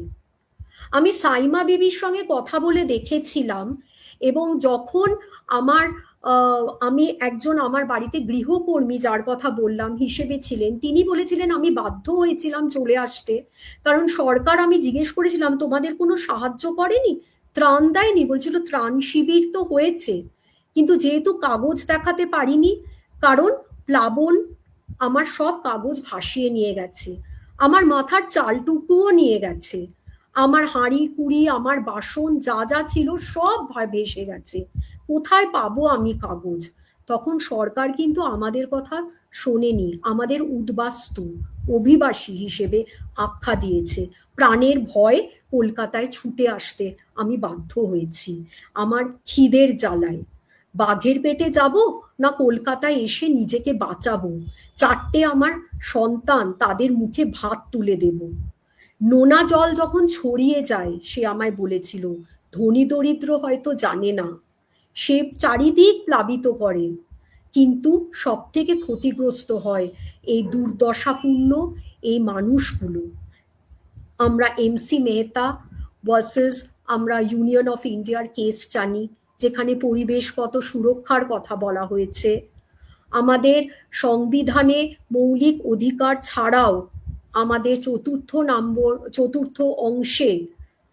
আমি সাইমা বিবির সঙ্গে কথা বলে দেখেছিলাম, এবং যখন আমি একজন আমার বাড়িতে গৃহকর্মী যার কথা বললাম হিসেবে ছিলেন, তিনি বলেছিলেন আমি বাধ্য হয়েছিলাম চলে আসতে, কারণ সরকার, আমি জিজ্ঞেস করেছিলাম তোমাদের কোনো সাহায্য করেনি, ত্রাণ দেয়নি? বলছিল ত্রাণ শিবির তো হয়েছে, কিন্তু যেহেতু কাগজ দেখাতে পারিনি, কারণ প্লাবন আমার সব কাগজ ভাসিয়ে নিয়ে গেছে, আমার মাথার চালটুকুও নিয়ে গেছে, আমার হাঁড়ি কুড়ি, আমার বাসন যা যা ছিল সব ভেসে গেছে, কোথায় পাবো আমি কাগজ? তখন সরকার কিন্তু আমাদের কথা শোনেনি, আমাদের উদ্বাস্তু অভিবাসী হিসেবে আখ্যা দিয়েছে। প্রাণের ভয় কলকাতায় ছুটে আসতে আমি বাধ্য হয়েছি, আমার খিদের জ্বালায়। বাঘের পেটে যাব না কলকাতায় এসে নিজেকে বাঁচাবো, ৪টে আমার সন্তান, তাদের মুখে ভাত তুলে দেব। নোনা জল যখন ছড়িয়ে যায়, সে আমায় বলেছিল ধনী দরিদ্র হয়তো জানে না, সে চারিদিক প্লাবিত করে, কিন্তু সব থেকে ক্ষতিগ্রস্ত হয় এই দুর্দশাপূর্ণ এই মানুষগুলো। আমরা এমসি মেহতা ভার্সেস আমরা ইউনিয়ন অফ ইন্ডিয়ার কেস জানি, যেখানে পরিবেশগত সুরক্ষার কথা বলা হয়েছে। আমাদের সংবিধানে মৌলিক অধিকার ছাড়াও আমাদের চতুর্থ অংশে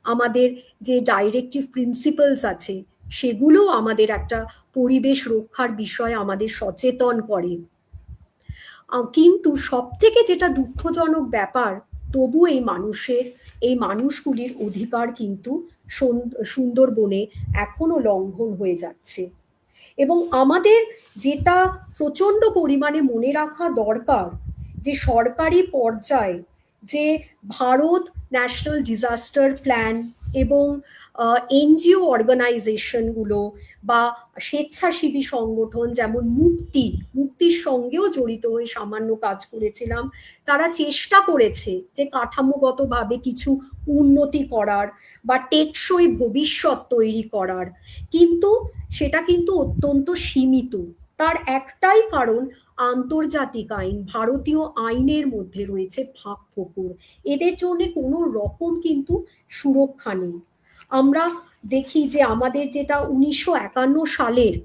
আমাদের যে ডাইরেক্টিভ প্রিন্সিপালস আছে, সেগুলো আমাদের একটা পরিবেশ রক্ষার বিষয়ে আমাদের সচেতন করে। কিন্তু সব থেকে যেটা দুঃখজনক ব্যাপার, তবু এই মানুষগুলির অধিকার কিন্তু সুন্দরবনে এখনো লঙ্ঘন হয়ে যাচ্ছে। এবং আমাদের যেটা প্রচন্ড পরিমাণে মনে রাখা দরকার, যে সরকারি পর্যায়ে যে ভারত ন্যাশনাল ডিজাস্টার প্ল্যান এবং এনজিও অর্গানাইজেশনগুলো বা স্বেচ্ছাসেবী সংগঠন যেমন মুক্তির সঙ্গেও জড়িত হয়ে সামান্য কাজ করেছিলাম, তারা চেষ্টা করেছে যে কাঠামোগতভাবে কিছু উন্নতি করার বা টেকসই ভবিষ্যৎ তৈরি করার, কিন্তু সেটা কিন্তু অত্যন্ত সীমিত। তার একটাই কারণ, আন্তর্জাতিক আইন, ভারতীয় আইনের মধ্যে রয়েছে ফাঁক ফোকর, এদের জন্য কোনো রকম কিন্তু সুরক্ষা নেই। আমরা দেখি যে আমাদের যেটা ১৯৫১ সালের,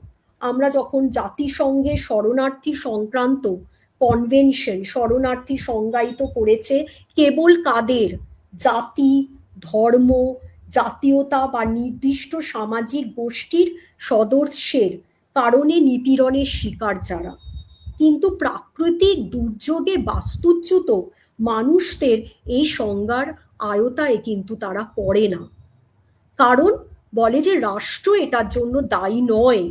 আমরা যখন জাতিসংঘের শরণার্থী সংক্রান্ত কনভেনশন, শরণার্থী সংজ্ঞায়িত করেছে কেবল কাদের, জাতি, ধর্ম, জাতীয়তা বা নির্দিষ্ট সামাজিক গোষ্ঠীর সদস্যের কারণে নিপীড়নের শিকার যারা। কিন্তু প্রাকৃতিক দুর্যোগে বাস্তুচ্যুত মানুষদের এই সংজ্ঞার আওতায় কিন্তু তারা পড়ে না, কারণ বলে যে রাষ্ট্র এটার জন্য দায়ী নয়।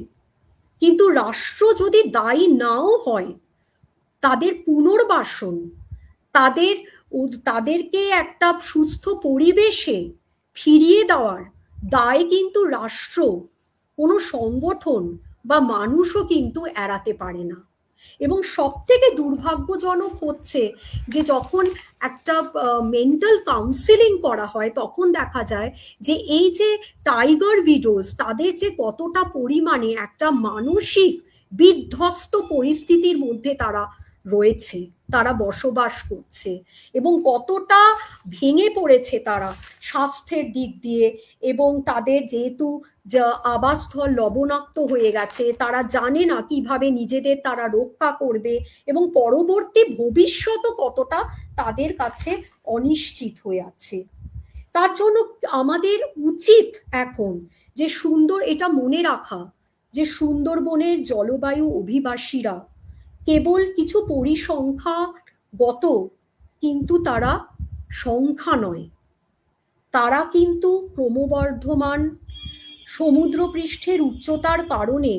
কিন্তু রাষ্ট্র যদি দায়ী নাও হয়, তাদের পুনর্বাসন, তাদের তাদেরকে একটা সুস্থ পরিবেশে ফিরিয়ে দেওয়ার দায় কিন্তু রাষ্ট্র, কোনো সংগঠন বা মানুষও কিন্তু এড়াতে পারে না। এবং সব থেকে দুর্ভাগ্যজনক হচ্ছে যে যখন একটা মেন্টাল কাউন্সিলিং করা হয়, তখন দেখা যায় যে এই যে টাইগার উইডোজ, তাদের যে কতটা পরিমাণে একটা মানসিক বিধ্বস্ত পরিস্থিতির মধ্যে তারা রয়েছে, তারা বসবাস করছে, এবং কতটা ভেঙে পড়েছে তারা স্বাস্থ্যের দিক দিয়ে। এবং তাদের যেহেতু আবাসস্থল লবণাক্ত হয়ে গেছে, তারা জানে না কিভাবে নিজেদের তারা রক্ষা করবে, এবং পরবর্তী ভবিষ্যৎও কতটা তাদের কাছে অনিশ্চিত হয়ে আছে। তার জন্য আমাদের উচিত এখন যে এটা মনে রাখা যে সুন্দরবনের জলবায়ু অভিবাসীরা কেবল কিছু পরিসংখ্যাগত, কিন্তু তারা সংখ্যা নয়, তারা কিন্তু ক্রমবর্ধমান সমুদ্রপৃষ্ঠের উচ্চতার কারণে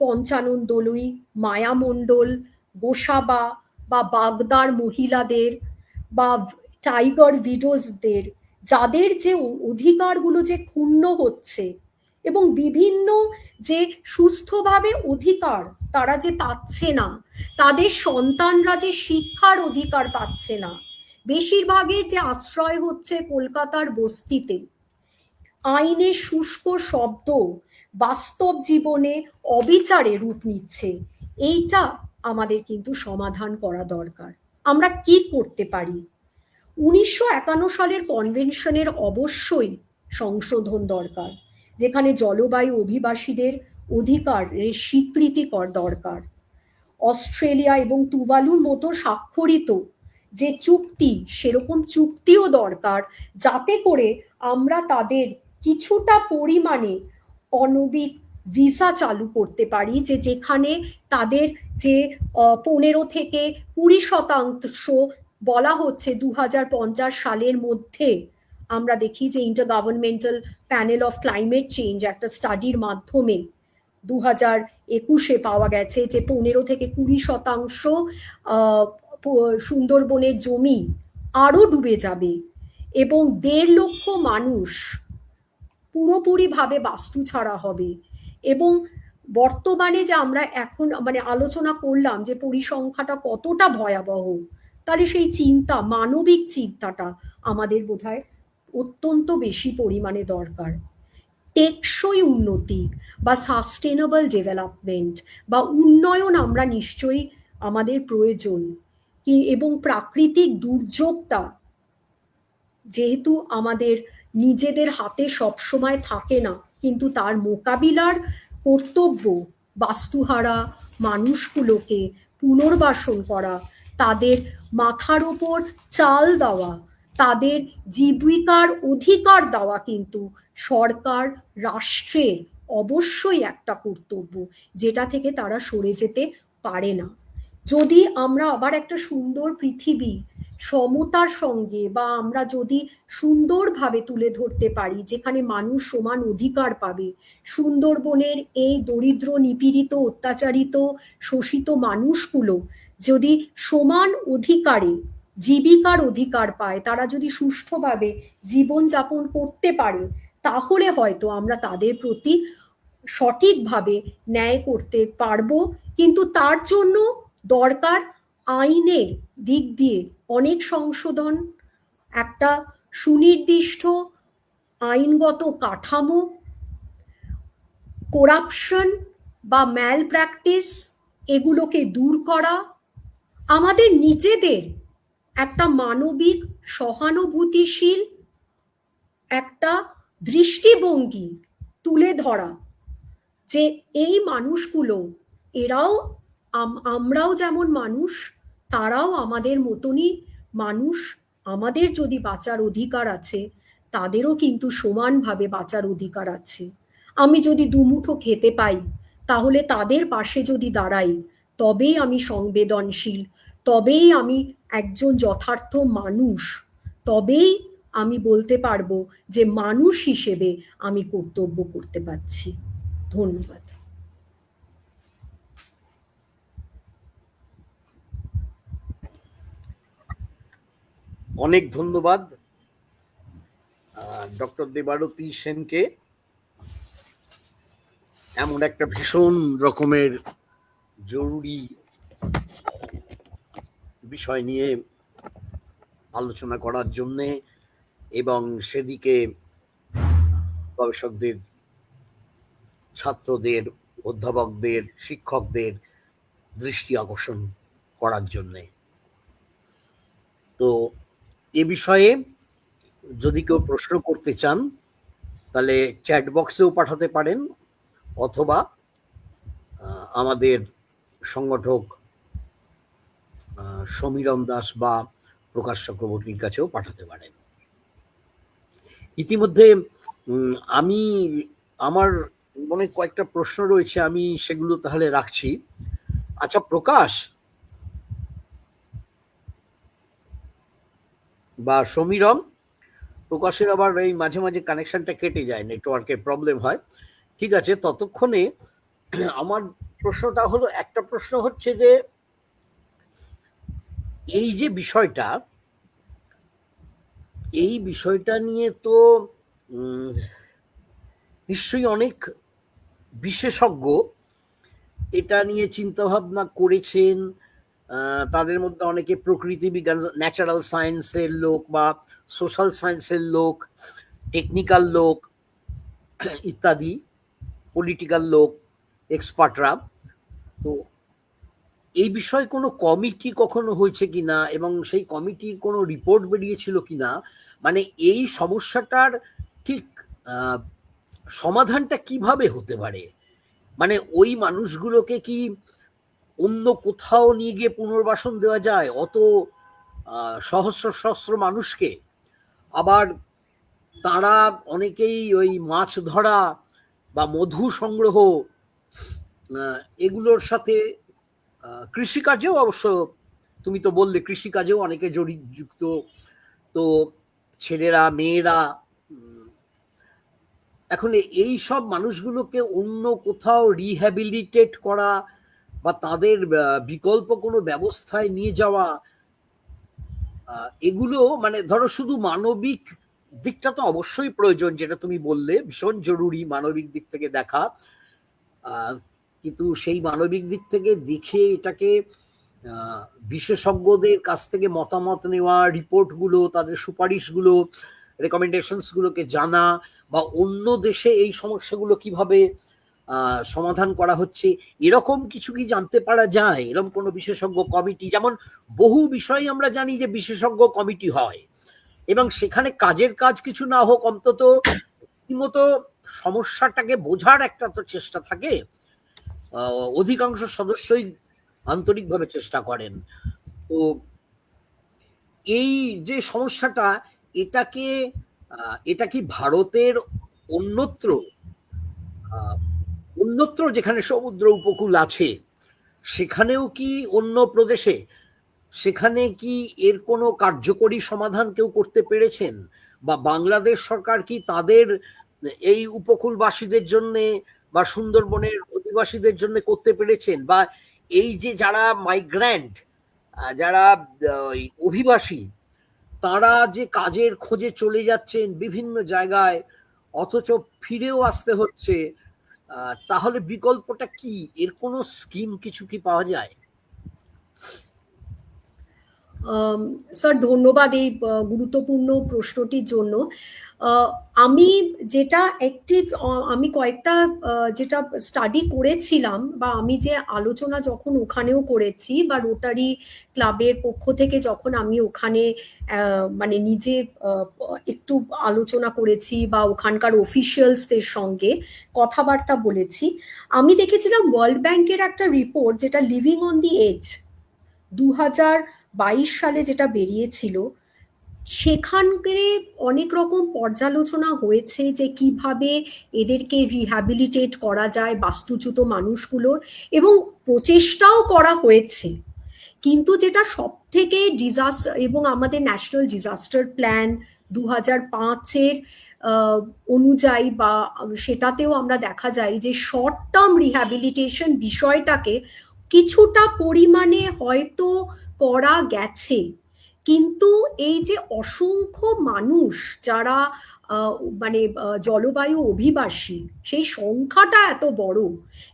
পঞ্চানন দলুই, মায়ামণ্ডল, গোসাবা বা বাগদার মহিলাদের বা টাইগার উইডোজদের, যাদের যে অধিকারগুলো যে ক্ষুণ্ণ হচ্ছে, এবং বিভিন্ন যে সুস্থভাবে অধিকার তারা যে পাচ্ছে না, তাদের সন্তানরা যে শিক্ষার অধিকার পাচ্ছে না, বেশিরভাগের যে আশ্রয় হচ্ছে কলকাতার বস্তিতে, আইনের শুষ্ক শব্দ বাস্তব জীবনে অবিচারে রূপ নিচ্ছে, এইটা আমাদের কিন্তু সমাধান করা দরকার। আমরা কি করতে পারি? 1951 সালের কনভেনশনের অবশ্যই সংশোধন দরকার, যেখানে জলবায়ু অভিবাসীদের অধিকারের স্বীকৃতি দরকার। অস্ট্রেলিয়া এবং তুভালুর মতো স্বাক্ষরিত যে চুক্তি, সেরকম চুক্তিও দরকার, যাতে করে আমরা তাদের কিছুটা পরিমাণে অনবিক ভিসা চালু করতে পারি, যে যেখানে তাদের যে 15 থেকে 20% বলা হচ্ছে 2050 সালের মধ্যে। আমরা দেখি যে ইন্টারগভর্নমেন্টাল প্যানেল অফ ক্লাইমেট চেঞ্জ একটা স্টাডির মাধ্যমে 2021 পাওয়া গেছে যে 15 থেকে 20% সুন্দরবনের জমি আরো ডুবে যাবে, এবং 1.5 লক্ষ মানুষ পুরোপুরিভাবে বাস্তু ছাড়া হবে। এবং বর্তমানে যে আমরা এখন আলোচনা করলাম যে পরিসংখ্যাটা কতটা ভয়াবহ, তাহলে সেই চিন্তা, মানবিক চিন্তাটা আমাদের বোধহয় অত্যন্ত বেশি পরিমাণে দরকার। টেকসই উন্নতি বা সাস্টেনেবল ডেভেলপমেন্ট বা উন্নয়ন আমরা নিশ্চয়ই আমাদের প্রয়োজন, এবং প্রাকৃতিক দুর্যোগটা যেহেতু আমাদের নিজেদের হাতে সবসময় থাকে না, কিন্তু তার মোকাবিলার কর্তব্য বাস্তুহারা মানুষগুলোকে পুনর্বাসন করা, তাদের মাথার ওপর চাল দেওয়া, তাদের জীবিকার অধিকার দেওয়া কিন্তু সরকার, রাষ্ট্রের অবশ্যই একটা কর্তব্য, যেটা থেকে তারা সরে যেতে পারে না। যদি আমরা আবার একটা সুন্দর পৃথিবী সমতার সঙ্গে, বা আমরা যদি সুন্দরভাবে তুলে ধরতে পারি যেখানে মানুষ সমান অধিকার পাবে, সুন্দরবনের এই দরিদ্র, নিপীড়িত, অত্যাচারিত, শোষিত মানুষগুলো যদি সমান অধিকারে জীবিকার অধিকার পায়, তারা যদি সুষ্ঠুভাবে জীবনযাপন করতে পারে, তাহলে হয়তো আমরা তাদের প্রতি সঠিকভাবে ন্যায় করতে পারবো। কিন্তু তার জন্য দরকার আইনের দিক দিয়ে অনেক সংশোধন, একটা সুনির্দিষ্ট আইনগত কাঠামো, করাপশন বা ম্যাল প্র্যাকটিস এগুলোকে দূর করা, আমাদের নিজেদের একটা মানবিক, সহানুভূতিশীল একটা দৃষ্টিভঙ্গি তুলে ধরা, যে এই মানুষগুলো, এরাও আমরাও যেমন মানুষ, তারাও আমাদের মতনই মানুষ, আমাদের যদি বাঁচার অধিকার আছে, তাদেরও কিন্তু সমানভাবে বাঁচার অধিকার আছে। আমি যদি দুমুঠো খেতে পাই, তাহলে তাদের পাশে যদি দাঁড়াই তবেই আমি সংবেদনশীল, তবেই আমি একজন যথার্থ মানুষ, তবেই আমি বলতে পারবো যে মানুষ হিসেবে আমি কর্তব্য করতে পারছি। ধন্যবাদ। অনেক ধন্যবাদ ডক্টর দেবারতী সেনকে এমন একটা ভীষণ রকমের জরুরি বিষয় নিয়ে আলোচনা করার জন্যে এবং সেদিকে গবেষকদের, ছাত্রদের, অধ্যাপকদের, শিক্ষকদের দৃষ্টি আকর্ষণ করার জন্যে। তো এ বিষয়ে যদি কেউ প্রশ্ন করতে চান তাহলে চ্যাট বক্সেও পাঠাতে পারেন, অথবা আমাদের সংগঠক সমীরণ দাস বা প্রকাশ চক্রবর্তীর কাছেও পাঠাতে পারেন। ইতিমধ্যে আমি আমার মনে কয়েকটা প্রশ্ন রয়েছে, আমি সেগুলো তাহলে রাখছি। আচ্ছা প্রকাশ বা সমীরণ, প্রকাশের আবার এই মাঝে মাঝে কানেকশনটা কেটে যায়, নেটওয়ার্কের প্রবলেম হয়। ঠিক আছে, ততক্ষণে আমার প্রশ্নটা হলো, একটা প্রশ্ন হচ্ছে যে এই যে বিষয়টা, এই বিষয়টা নিয়ে তো নিশ্চয়ই অনেক বিশেষজ্ঞ এটা নিয়ে চিন্তা ভাবনা করেছেন। তাদের মধ্যে অনেকে প্রকৃতি বিজ্ঞান, ন্যাচারাল সায়েন্সের লোক বা সোশ্যাল সায়েন্সের লোক, টেকনিক্যাল লোক ইত্যাদি, পলিটিক্যাল লোক, এক্সপার্টরা। তো এই বিষয়ে কোনো কমিটি কখনো হয়েছে কিনা এবং সেই কমিটির কোনো রিপোর্ট বেরিয়েছিল কিনা, মানে এই সমস্যাটার ঠিক সমাধানটা কিভাবে হতে পারে? মানে ওই মানুষগুলোকে কি অন্য কোথাও নিয়ে গিয়ে পুনর্বাসন দেওয়া যায় অত সহস্র সহস্র মানুষকে? আবার তারা অনেকেই ওই মাছ ধরা বা মধু সংগ্রহ এগুলোর সাথে কৃষিকাজেও, অবশ্য তুমি তো বললে কৃষিকাজেও অনেকে যুক্ত, তো ছেলেরা মেয়েরা, এখন এই সব মানুষগুলোকে অন্য কোথাও রিহ্যাবিলিটেট করা বা তাদের বিকল্প কোনো ব্যবস্থায় নিয়ে যাওয়া, এগুলো মানে ধরো শুধু মানবিক দিকটা তো অবশ্যই প্রয়োজন, যেটা তুমি বললে ভীষণ জরুরি মানবিক দিক থেকে দেখা, কিন্তু সেই মানবিক দিক থেকে দেখে এটাকে বিশেষজ্ঞদের কাছ থেকে মতামত নেওয়া, রিপোর্টগুলো, তাদের সুপারিশগুলো, রেকমেন্ডেশনসগুলোকে জানা, বা অন্য দেশে এই সমস্যাগুলো কিভাবে সমাধান করা হচ্ছে এরকম কিছু কি জানতে পারা যায়? এরকম কোনো বিশেষজ্ঞ কমিটি, যেমন বহু বিষয় আমরা জানি যে বিশেষজ্ঞ কমিটি হয় এবং সেখানে কাজের কাজ কিছু না হোক অন্তত রীতিমতো সমস্যাটাকে বোঝার একটা তো চেষ্টা থাকে, অধিকাংশ সদস্যই আন্তরিকভাবে চেষ্টা করেন। তো এই যে সমস্যাটা, এটা কি ভারতের অন্যত্র যেখানে সমুদ্র উপকূল আছে সেখানেও কি, অন্য প্রদেশে সেখানে কি এর কোনো কার্যকরী সমাধান কেউ করতে পেরেছেন? বা বাংলাদেশ সরকার কি তাদের এই উপকূলবাসীদের জন্য বা সুন্দরবনের অধিবাসীদের জন্য করতে পেরেছেন? বা এই যে যারা মাইগ্র্যান্ট, যারা অভিবাসী, তারা যে কাজের খোঁজে চলে যাচ্ছেন বিভিন্ন জায়গায় অথচ ফিরেও আসতে হচ্ছে, তাহলে বিকল্পটা কি? এর কোনো স্কিম কিছু কি পাওয়া যায়? স্যার ধন্যবাদ এই গুরুত্বপূর্ণ প্রশ্নটির জন্য। আমি কয়েকটা যেটা স্টাডি করেছিলাম, বা আমি যে আলোচনা যখন ওখানেও করেছি, বা রোটারি ক্লাবের পক্ষ থেকে যখন আমি ওখানে মানে নিজে একটু আলোচনা করেছি বা ওখানকার অফিসিয়ালসদের সঙ্গে কথাবার্তা বলেছি, আমি দেখেছিলাম ওয়ার্ল্ড ব্যাংকের একটা রিপোর্ট, যেটা লিভিং অন দি এজ 2022 সালে যেটা বেরিয়েছিল, সেখানে অনেক রকম পর্যালোচনা হয়েছে যে কিভাবে এদেরকে রিহ্যাবিলিটেট করা যায় বাস্তুচ্যুত মানুষগুলোর, এবং প্রচেষ্টাও করা হয়েছে। কিন্তু যেটা সব থেকে ডিজাস্টার, এবং আমাদের ন্যাশনাল ডিজাস্টার প্ল্যান 2005-এর অনুযায়ী বা সেটাতেও আমরা দেখা যায় যে শর্ট টার্ম রিহ্যাবিলিটেশন বিষয়টাকে কিছুটা পরিমাণে হয়তো করা গেছে, কিন্তু এই যে অসংখ্য মানুষ যারা মানে জলবায়ু অভিবাসী, সেই সংখ্যাটা এত বড়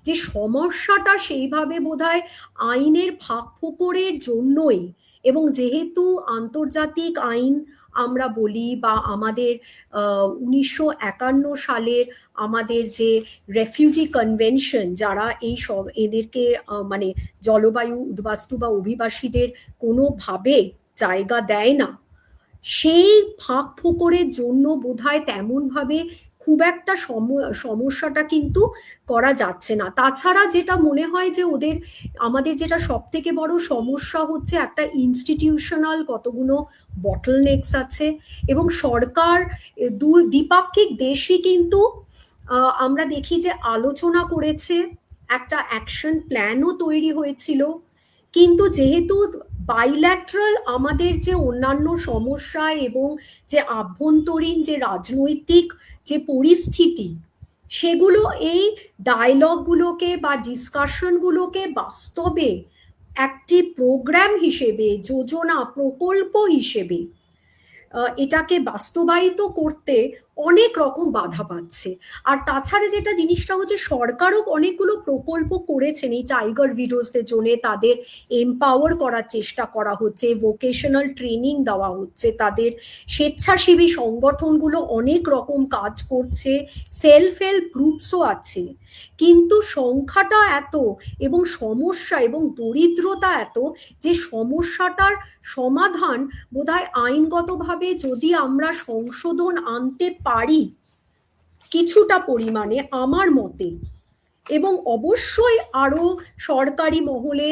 যে সমস্যাটা সেইভাবে বোধহয় আইনের ফাঁকফোকরের জন্যই, এবং যেহেতু আন্তর্জাতিক আইন আমরা বলি বা আমাদের 1951 সালের আমাদের যে রেফিউজি কনভেনশন, যারা এই সব এদেরকে মানে জলবায়ু উদ্বাস্তু বা অভিবাসীদের কোনোভাবে জায়গা দেয় না, সেই ফাঁক ফোকরের জন্য বোধহয় তেমন ভাবে খুব একটা সমস্যাটা কিন্তু করা যাচ্ছে না। তাছাড়া যেটা মনে হয় যে ওদের, আমাদের যেটা সব থেকে বড় সমস্যা হচ্ছে একটা ইনস্টিটিউশনাল কতগুলো বটলনেকস আছে, এবং সরকার দ্বিপাক্ষিক দেশই কিন্তু আমরা দেখি যে আলোচনা করেছে, একটা অ্যাকশন প্ল্যানও তৈরি হয়েছিল, কিন্তু যেহেতু বাইল্যাটারাল আমাদের যে অন্যান্য সমস্যা এবং যে আভ্যন্তরীণ যে রাজনৈতিক যে পরিস্থিতি, সেগুলো এই ডায়লগগুলোকে বা ডিসকাশনগুলোকে বাস্তবে একটি প্রোগ্রাম হিসেবে, যোজনা প্রকল্প হিসেবে এটাকে বাস্তবায়িত করতে অনেক রকম বাধা পাচ্ছে। আর তাছাড়া যেটা জিনিসটা হচ্ছে, সরকারও অনেকগুলো প্রকল্প করেছেন এই টাইগার উইডোজদের জন্য, তাদের এমপাওয়ার করার চেষ্টা করা হচ্ছে, ভোকেশনাল ট্রেনিং দেওয়া হচ্ছে, তাদের স্বেচ্ছাসেবী সংগঠনগুলো অনেক রকম কাজ করছে, সেলফ হেল্প গ্রুপসও আছে, কিন্তু সংখ্যাটা এত এবং সমস্যা এবং দরিদ্রতা এত যে সমস্যাটার সমাধান বোধহয় আইনগতভাবে যদি আমরা সংশোধন আনতে পারি কিছুটা পরিমাণে আমার মতে, এবং অবশ্যই আরো সরকারি মহলে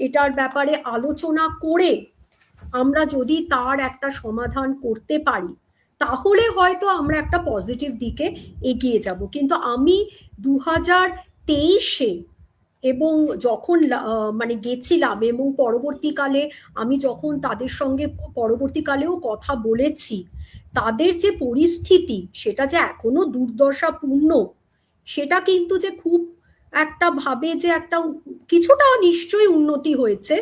এটার ব্যাপারে আলোচনা করে আমরা যদি তার একটা সমাধান করতে পারি, তাহলে হয়তো আমরা একটা পজিটিভ দিকে এগিয়ে যাব। কিন্তু আমি 2023-এ এবং যখন মানে গেছিলাম, এবং পরবর্তীকালে আমি যখন তাদের সঙ্গে পরবর্তীকালেও কথা বলেছি, তাদের যে পরিস্থিতি সেটা যে এখনো দুর্দশাপূর্ণ, সেটা কিন্তু যে খুব একটা ভাবে যে একটা কিছুটা নিশ্চয়ই উন্নতি হয়েছে,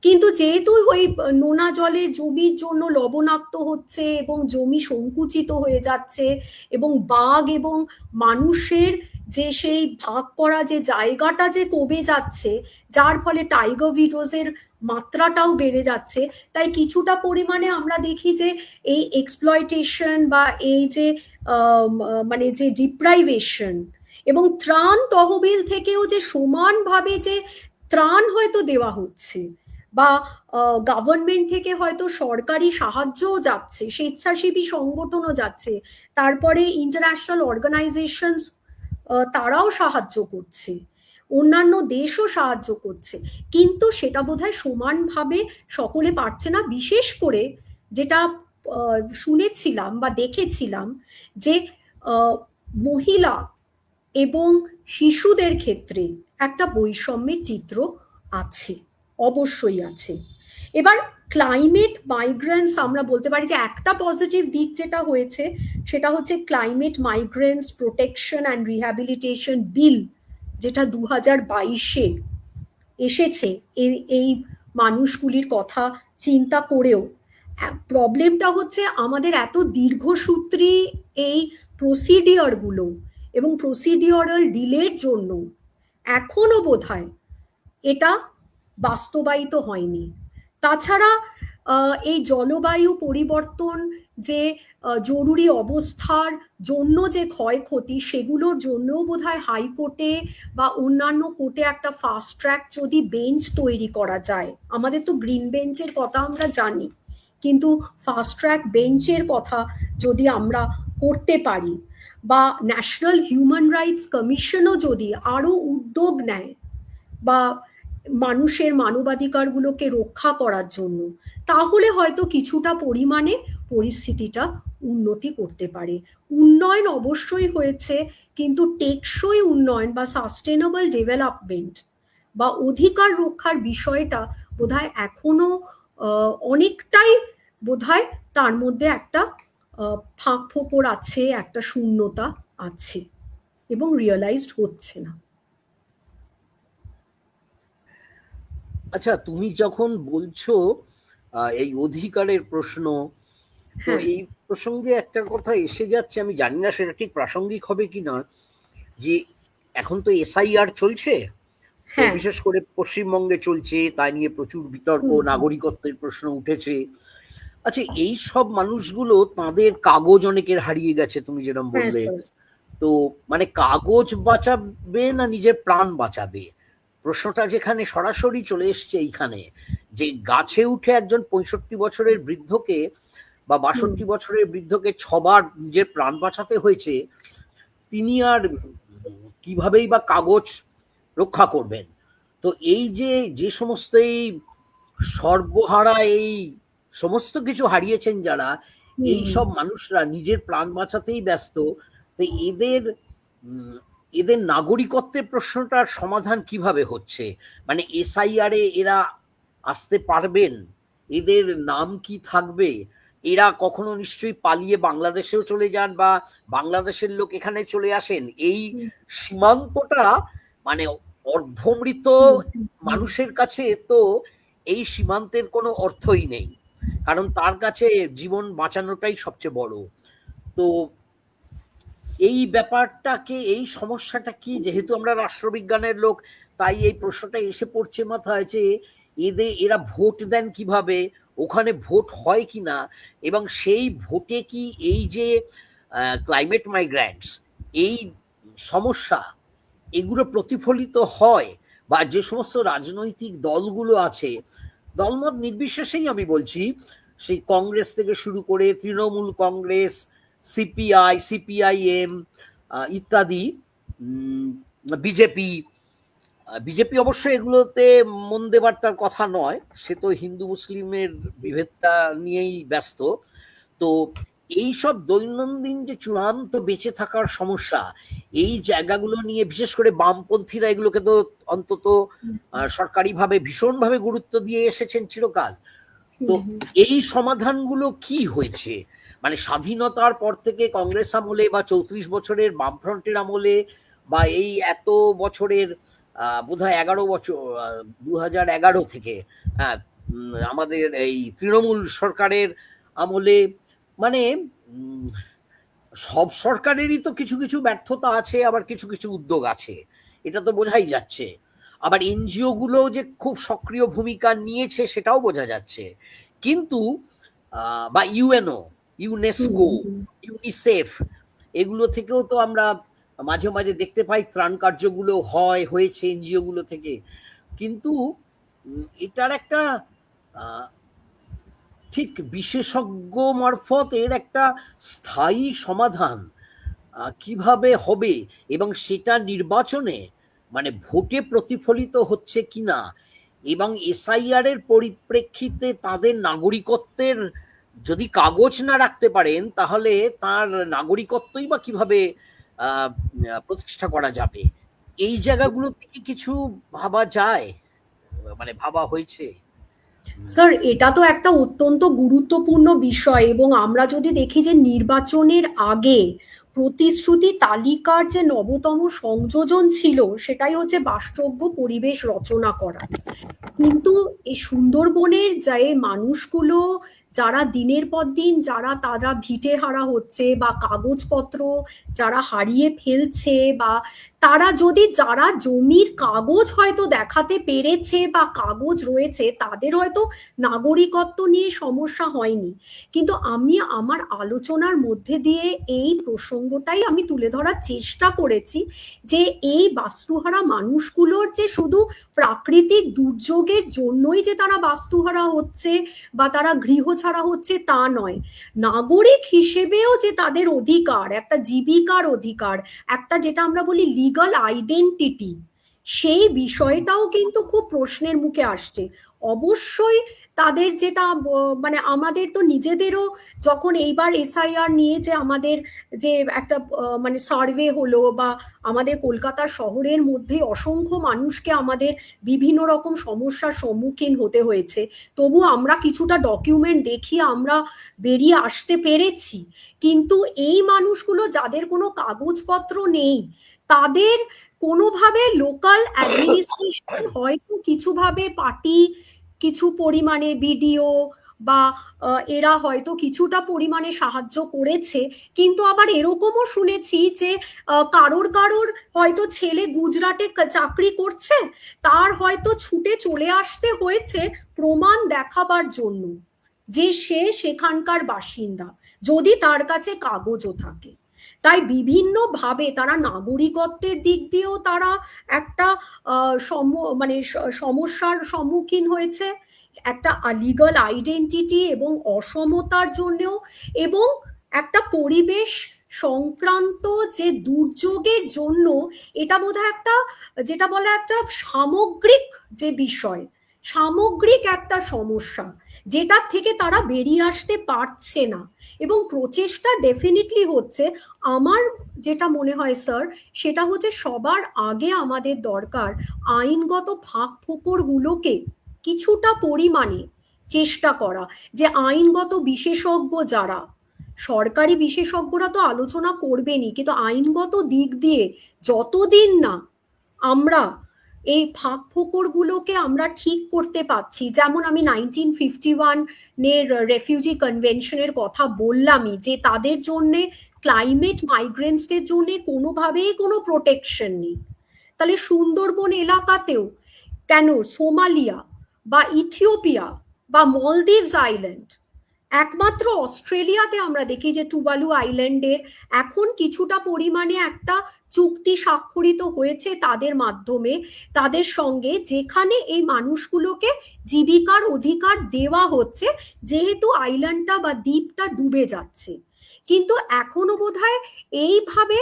কিন্তু যেহেতু ওই নোনা জলের জমির জন্য লবণাক্ত হচ্ছে এবং জমি সংকুচিত হয়ে যাচ্ছে, এবং বাঘ এবং মানুষের যে সেই ভাগ করা যে জায়গাটা যে কমে যাচ্ছে, যার ফলে টাইগার উইডোজের মাত্রাটাও বেড়ে যাচ্ছে, তাই কিছুটা পরিমাণে আমরা দেখি যে এই এক্সপ্লয়টেশন বা এই যে মানে যে ডিপ্রাইভেশন, এবং ত্রাণ তহবিল থেকেও যে সমানভাবে যে ত্রাণ হয়তো দেওয়া হচ্ছে, বা গভর্নমেন্ট থেকে হয়তো সরকারি সাহায্যও যাচ্ছে, স্বেচ্ছাসেবী সংগঠনও যাচ্ছে, তারপরে ইন্টারন্যাশনাল অর্গানাইজেশনস তারাও সাহায্য করছে, অন্যান্য দেশও সাহায্য করছে, কিন্তু সেটা বোধহয় সমানভাবে সকলে পারছে না। বিশেষ করে যেটা শুনেছিলাম বা দেখেছিলাম যে মহিলা এবং শিশুদের ক্ষেত্রে একটা বৈষম্যের চিত্র আছে, অবশ্যই আছে। এবার ক্লাইমেট মাইগ্রেন্টস, আমরা বলতে পারি যে একটা পজিটিভ দিক যেটা হয়েছে সেটা হচ্ছে climate migrants protection and rehabilitation bill, যেটা 2022-এ এসেছে এই মানুষগুলির কথা চিন্তা করেও। প্রবলেমটা হচ্ছে আমাদের এত দীর্ঘসূত্রী এই প্রসিডিওরগুলো এবং প্রসিডিওরাল ডিলের জন্য এখনো বোধহয় এটা বাস্তবায়িত হয়নি। তাছাড়া এই জলবায়ু পরিবর্তন যে জরুরি অবস্থার জন্য যে ক্ষয়ক্ষতি, সেগুলোর জন্যও বোধহয় হাইকোর্টে বা অন্যান্য কোর্টে একটা ফাস্ট ট্র্যাক যদি বেঞ্চ তৈরি করা যায়, আমাদের তো গ্রিন বেঞ্চের কথা আমরা জানি, কিন্তু ফাস্ট ট্র্যাক বেঞ্চের কথা যদি আমরা করতে পারি, বা ন্যাশনাল হিউম্যান রাইটস কমিশনও যদি আরো উদ্যোগ নেয় বা মানুষের মানবাধিকারগুলোকে রক্ষা করার জন্য, তাহলে হয়তো কিছুটা পরিমাণে পরিস্থিতিটা উন্নতি করতে পারে। উন্নয়ন অবশ্যই হয়েছে, কিন্তু টেকসই উন্নয়ন বা সাস্টেনেবল ডেভেলপমেন্ট বা অধিকার রক্ষার বিষয়টা বোধহয় এখনো অনেকটাই বোধহয় তার মধ্যে একটা ফাঁক ফোকর আছে, একটা শূন্যতা আছে এবং রিয়েলাইজড হচ্ছে না। আচ্ছা, তুমি যখন বলছো এই অধিকারের প্রশ্ন, তো হ্যাঁ, এই প্রসঙ্গে একটা কথা এসে যাচ্ছে, আমি জানি না সেটা ঠিক প্রাসঙ্গিক হবে কিনা, যে এখন তো এসআইআর চলছে, তো হ্যাঁ, বিশেষ করে পশ্চিমবঙ্গে চলছে, তাই নিয়ে প্রচুর বিতর্ক, হুম, নাগরিকত্বের প্রশ্ন উঠেছে। আচ্ছা, এই সব মানুষগুলো তাদের কাগজ অনেকের হারিয়ে গেছে, তুমি যেরকম হ্যাঁ বললে, স্যার, তো মানে কাগজ বাঁচাবে না নিজের প্রাণ বাঁচাবে, প্রশ্নটা যেখানে সরাসরি চলে এসছে এইখানে, যে গাছে উঠে একজন 65 বছরের বৃদ্ধকে বা হুম, 62 বছরের বৃদ্ধকে 6বার নিজের প্রাণ বাঁচাতে হয়েছে, তিনি আর কিভাবেই বা কাগজ রক্ষা করবেন? তো এই যে সমস্ত এই সর্বহারা, এই সমস্ত কিছু হারিয়েছেন যারা, এই হুম, সব মানুষরা নিজের প্রাণ বাঁচাতেই ব্যস্ত, তো এদের এদের নাগরিকত্বের প্রশ্নটার সমাধান কিভাবে হচ্ছে? মানে এসআইআর এ এরা আসতে পারবেন? এদের নাম কি থাকবে? এরা কখনো নিশ্চয়ই পালিয়ে বাংলাদেশেও চলে যান, বা বাংলাদেশের লোক এখানে চলে আসেন, এই হুম, সীমান্তটা মানে অর্ধমৃত হুম, হুম, হুম। মানুষের কাছে তো এই সীমান্তের কোনো অর্থই নেই, কারণ তার কাছে জীবন বাঁচানোটাই সবচেয়ে বড়। তো এই ব্যাপারটাকে, এই সমস্যাটা কি, যেহেতু আমরা রাষ্ট্রবিজ্ঞানের লোক, তাই এই প্রশ্নটা এসে পড়ছে মাথায়, যে এরা ভোট দেন কিভাবে, ওখানে ভোট হয় কিনা, এবং সেই ভোটে কি এই যে ক্লাইমেট মাইগ্রেন্টস, এই সমস্যা, এগুলো প্রতিফলিত হয়, বা যে সমস্ত রাজনৈতিক দলগুলো আছে, দলমত নির্বিশেষেই আমি বলছি, সেই কংগ্রেস থেকে শুরু করে তৃণমূল কংগ্রেস, সিপিআই, সিপিআইএম ইত্যাদি, বিজেপি, বিজেপি অবশ্য এগুলোতে মন দেবার তার কথা নয়, সে তো হিন্দু মুসলিমের বিভেদটা নিয়েই ব্যস্ত। তো এই সব দৈনন্দিন যে চূড়ান্ত বেঁচে থাকার সমস্যা, এই জায়গাগুলো নিয়ে বিশেষ করে বামপন্থীরা এগুলোকে তো অন্তত সরকারিভাবে ভীষণভাবে গুরুত্ব দিয়ে এসেছেন চিরকাল। তো এই সমাধানগুলো কি হয়েছে? মানে স্বাধীনতার পর থেকে কংগ্রেস আমলে, বা 34 বছরের বামফ্রন্টের আমলে, বা এই এত বছরের বোধহয় 11 বছর, 2011 থেকে আমাদের এই তৃণমূল সরকারের আমলে, মানে সব সরকারেরই তো কিছু কিছু ব্যর্থতা আছে, আবার কিছু কিছু উদ্যোগ আছে, এটা তো বোঝাই যাচ্ছে। আবার এনজিও গুলো যে খুব সক্রিয় ভূমিকা নিয়েছে সেটাও বোঝা যাচ্ছে। কিন্তু বা ইউএনও, ইউনেস্কো, ইউনিসেফ, এগুলো থেকেও তো আমরা মাঝে মাঝে দেখতে পাই ত্রাণ কার্যগুলো হয়েছে এনজিও গুলো থেকে। কিন্তু এটার একটা ঠিক বিশেষজ্ঞ মারফত এর একটা স্থায়ী সমাধান কিভাবে হবে, এবং সেটা নির্বাচনে মানে ভোটে প্রতিফলিত হচ্ছে কিনা, এবং এসআইআর এর পরিপ্রেক্ষিতে তাদের নাগরিকত্বের যদি কাগজ না রাখতে পারেন, তাহলে তার নাগরিকত্বই বা কিভাবে প্রতিষ্ঠা করা যাবে, এই জায়গাগুলো থেকে কিছু ভাবা যায়, মানে ভাবা হয়েছে? স্যার, এটা তো একটা অত্যন্ত গুরুত্বপূর্ণ বিষয়, এবং আমরা যদি দেখি যে নির্বাচনের আগে প্রতিশ্রুতি তালিকার যে নবতম সংযোজন ছিল, সেটাই হচ্ছে বাসযোগ্য পরিবেশ রচনা করা। কিন্তু এই সুন্দরবনের যে মানুষগুলো, যারা দিনের পর দিন তারা ভিটে হারা হচ্ছে বা কাগজপত্র যারা হারিয়ে ফেলছে, বা যারা জমির কাগজ হয়তো দেখাতে পেরেছে বা কাগজ রয়েছে, তাদের হয়তো নাগরিকত্ব নিয়ে সমস্যা হয়নি, কিন্তু আমি আমার আলোচনার মধ্যে দিয়ে এই প্রসঙ্গটাই আমি তুলে ধরার চেষ্টা করেছি, যে এই বাস্তুহারা মানুষগুলোর যে শুধু প্রাকৃতিক দুর্যোগের জন্যই যে তারা বাস্তুহারা হচ্ছে বা তারা গৃহ ছাড়া হচ্ছে তা নয়, নাগরিক হিসেবেও যে তাদের অধিকার, একটা জীবিকার অধিকার, একটা যেটা আমরা বলি লিগাল আইডেন্টিটি, সেই বিষয়টাও কিন্তু খুব প্রশ্নের মুখে আসছে। অবশ্যই তাদের যেটা মানে আমাদের তো নিজেদেরও যখন এইবার এসআইআর নিয়ে যে আমাদের যে একটা মানে সার্ভে হলো, বা আমাদের কলকাতা শহরের মধ্যে অসংখ্য মানুষকে আমাদের বিভিন্ন রকম সমস্যার সম্মুখীন হতে হয়েছে, তবু আমরা কিছুটা ডকুমেন্ট দেখিয়ে আমরা বেরিয়ে আসতে পেরেছি। কিন্তু এই মানুষগুলো যাদের কোনো কাগজপত্র নেই, তাদের কোনোভাবে লোকাল অ্যাডমিনিস্ট্রেশন হয়তো কিছুভাবে পার্টি কিছু পরিমাণে বিডিও বা এরা হয়তো কিছুটা পরিমাণে সাহায্য করেছে। কিন্তু আবার এরকমও শুনেছি যে কারোর কারোর হয়তো ছেলে গুজরাটে চাকরি করছে, তার হয়তো ছুটে চলে আসতে হয়েছে প্রমাণ দেখাবার জন্য যে সে সেখানকার বাসিন্দা, যদি তার কাছে কাগজও থাকে। তাই বিভিন্নভাবে তারা নাগরিকত্বের দিক দিয়েও তারা একটা মানে সমস্যার সম্মুখীন হয়েছে, একটা লিগাল আইডেন্টিটি এবং অসমতার জন্যও, এবং একটা পরিবেশ সংক্রান্ত যে দুর্যোগের জন্য, এটা বোধহয় একটা যেটা বলে একটা সামগ্রিক যে বিষয়, সামগ্রিক একটা সমস্যা, যেটার থেকে তারা বেরিয়ে আসতে পারছে না। এবং প্রচেষ্টা ডেফিনেটলি হচ্ছে। আমার যেটা মনে হয় স্যার, সেটা হচ্ছে সবার আগে আমাদের দরকার আইনগত ফাঁক ফোকরগুলোকে কিছুটা পরিমাণে চেষ্টা করা, যে আইনগত বিশেষজ্ঞ যারা, সরকারি বিশেষজ্ঞরা তো আলোচনা করবেনই, কিন্তু আইনগত দিক দিয়ে যতদিন না আমরা এই ফাঁক ফোকরগুলোকে আমরা ঠিক করতে পারছি, যেমন আমি 1951 রেফিউজি কনভেনশনের কথা বললামই, যে তাদের জন্য ক্লাইমেট মাইগ্রেন্টসদের জন্য কোনোভাবেই কোনো প্রোটেকশন নেই। তাহলে সুন্দরবন এলাকাতেও কেন সোমালিয়া বা ইথিওপিয়া বা মলদ্বীপস আইল্যান্ড, একমাত্র অস্ট্রেলিয়াতে আমরা দেখি যে টুভালু আইল্যান্ডের এখন কিছুটা পরিমাণে একটা চুক্তি স্বাক্ষরিত হয়েছে তাদের মাধ্যমে, তাদের সঙ্গে, যেখানে এই মানুষগুলোকে জীবিকার অধিকার দেওয়া হচ্ছে, যেহেতু আইল্যান্ডটা বা দ্বীপটা ডুবে যাচ্ছে। কিন্তু এখনো বোধহয় এইভাবে